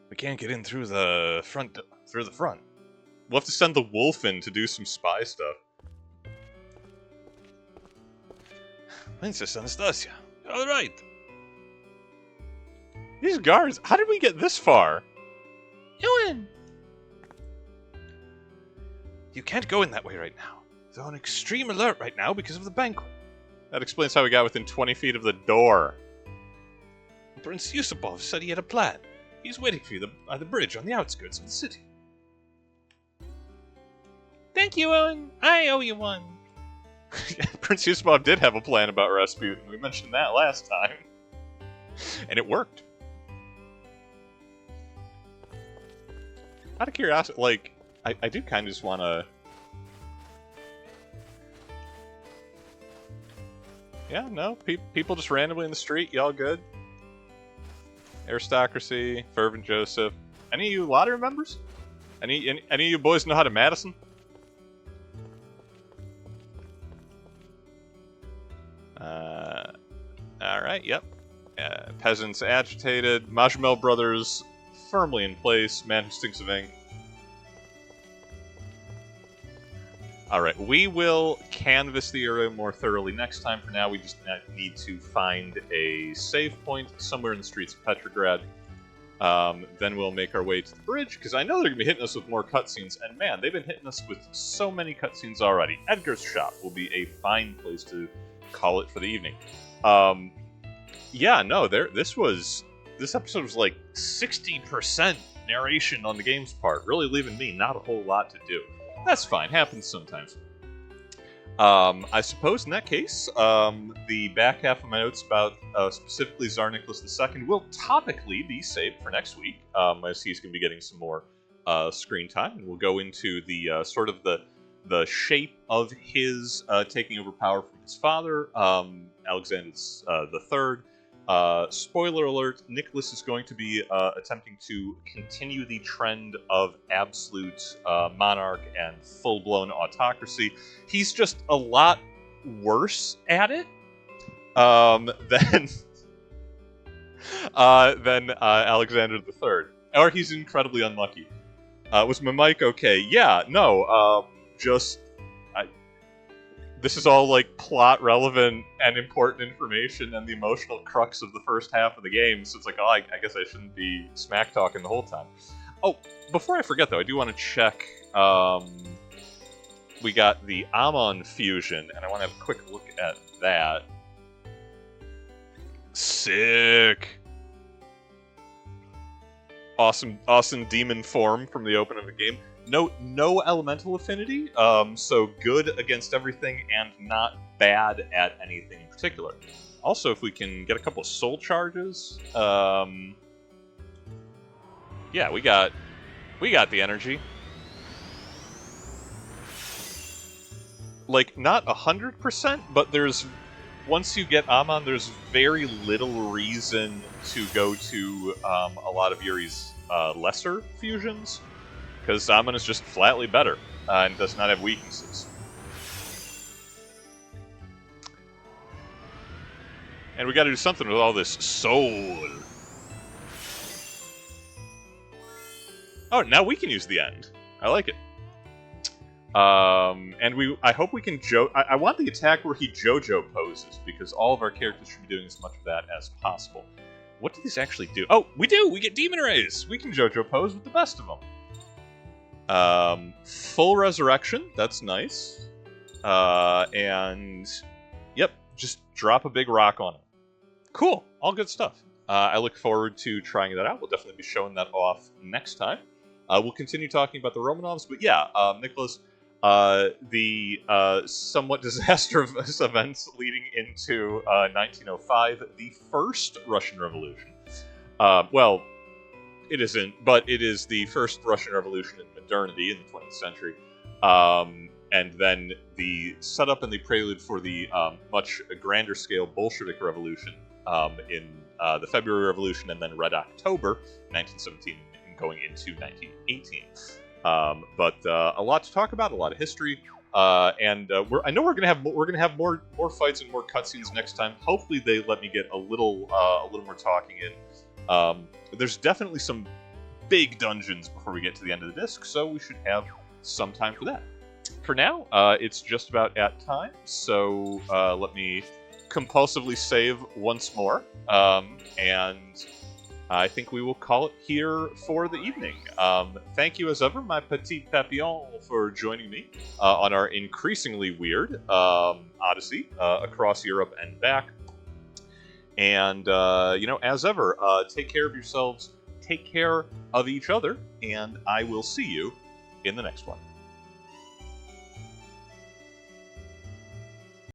We can't get in through the front. We'll have to send the wolf in to do some spy stuff. Princess Anastasia, all right. These guards, how did we get this far? Ewan! You can't go in that way right now. They're on extreme alert right now because of the banquet. That explains how we got within 20 feet of the door. Prince Yusupov said he had a plan. He's waiting for you by the bridge on the outskirts of the city. Thank you, Owen. I owe you one. Prince Yusupov did have a plan about Rasputin. We mentioned that last time. And it worked. Out of curiosity, like, I do kind of just want to... Yeah, no, people just randomly in the street, y'all good? Aristocracy, Fervent Joseph. Any of you lottery members? Any of you boys know how to Madison? Alright, yep. Peasants agitated. Majumel brothers firmly in place. Man who stinks of ink. Alright, we will canvass the area more thoroughly next time. For now, we just need to find a save point somewhere in the streets of Petrograd. Then we'll make our way to the bridge, because I know they're going to be hitting us with more cutscenes. And man, they've been hitting us with so many cutscenes already. Edgar's Shop will be a fine place to call it for the evening. Yeah, no, this episode was like 60% narration on the game's part, really leaving me not a whole lot to do. That's fine, happens sometimes. I suppose in that case, the back half of my notes about specifically Tsar Nicholas II will topically be saved for next week, as he's going to be getting some more screen time, and we'll go into the sort of the shape of his taking over power from his father, Alexander III. Spoiler alert, Nicholas is going to be attempting to continue the trend of absolute monarch and full-blown autocracy. He's just a lot worse at it than Alexander III. Or he's incredibly unlucky. Was my mic okay? Yeah, no, this is all, like, plot-relevant and important information and the emotional crux of the first half of the game, so it's like, oh, I guess I shouldn't be smack-talking the whole time. Oh, before I forget, though, I do want to check, we got the Amon fusion, and I want to have a quick look at that. Sick! Awesome demon form from the open of the game. No elemental affinity, so good against everything and not bad at anything in particular. Also, if we can get a couple of soul charges, yeah, we got the energy. Like, not 100%, but once you get Amon, there's very little reason to go to a lot of Yuri's lesser fusions. Because Amon is just flatly better, and does not have weaknesses. And we gotta do something with all this soul. Oh, now we can use the end. I like it. And I hope we can I want the attack where he JoJo poses, because all of our characters should be doing as much of that as possible. What do these actually do? Oh, we do! We get Demon Rays! We can JoJo pose with the best of them. Full Resurrection, that's nice. And, yep, just drop a big rock on it. Cool, all good stuff. I look forward to trying that out. We'll definitely be showing that off next time. We'll continue talking about the Romanovs, but yeah, Nicholas, the somewhat disastrous events leading into 1905, the first Russian Revolution. Well, it isn't, but it is the first Russian Revolution in modernity in the 20th century. And then the setup and the prelude for the much grander scale Bolshevik Revolution in the February Revolution and then Red October, 1917, and going into 1918. But a lot to talk about, a lot of history, and I know we're gonna have more fights and more cutscenes next time. Hopefully, they let me get a little more talking in. There's definitely some big dungeons before we get to the end of the disc, so we should have some time for that. For now, it's just about at time, so let me compulsively save once more, and I think we will call it here for the evening. Thank you as ever, my petit papillon, for joining me on our increasingly weird odyssey across Europe and back. And, as ever, take care of yourselves, take care of each other, and I will see you in the next one.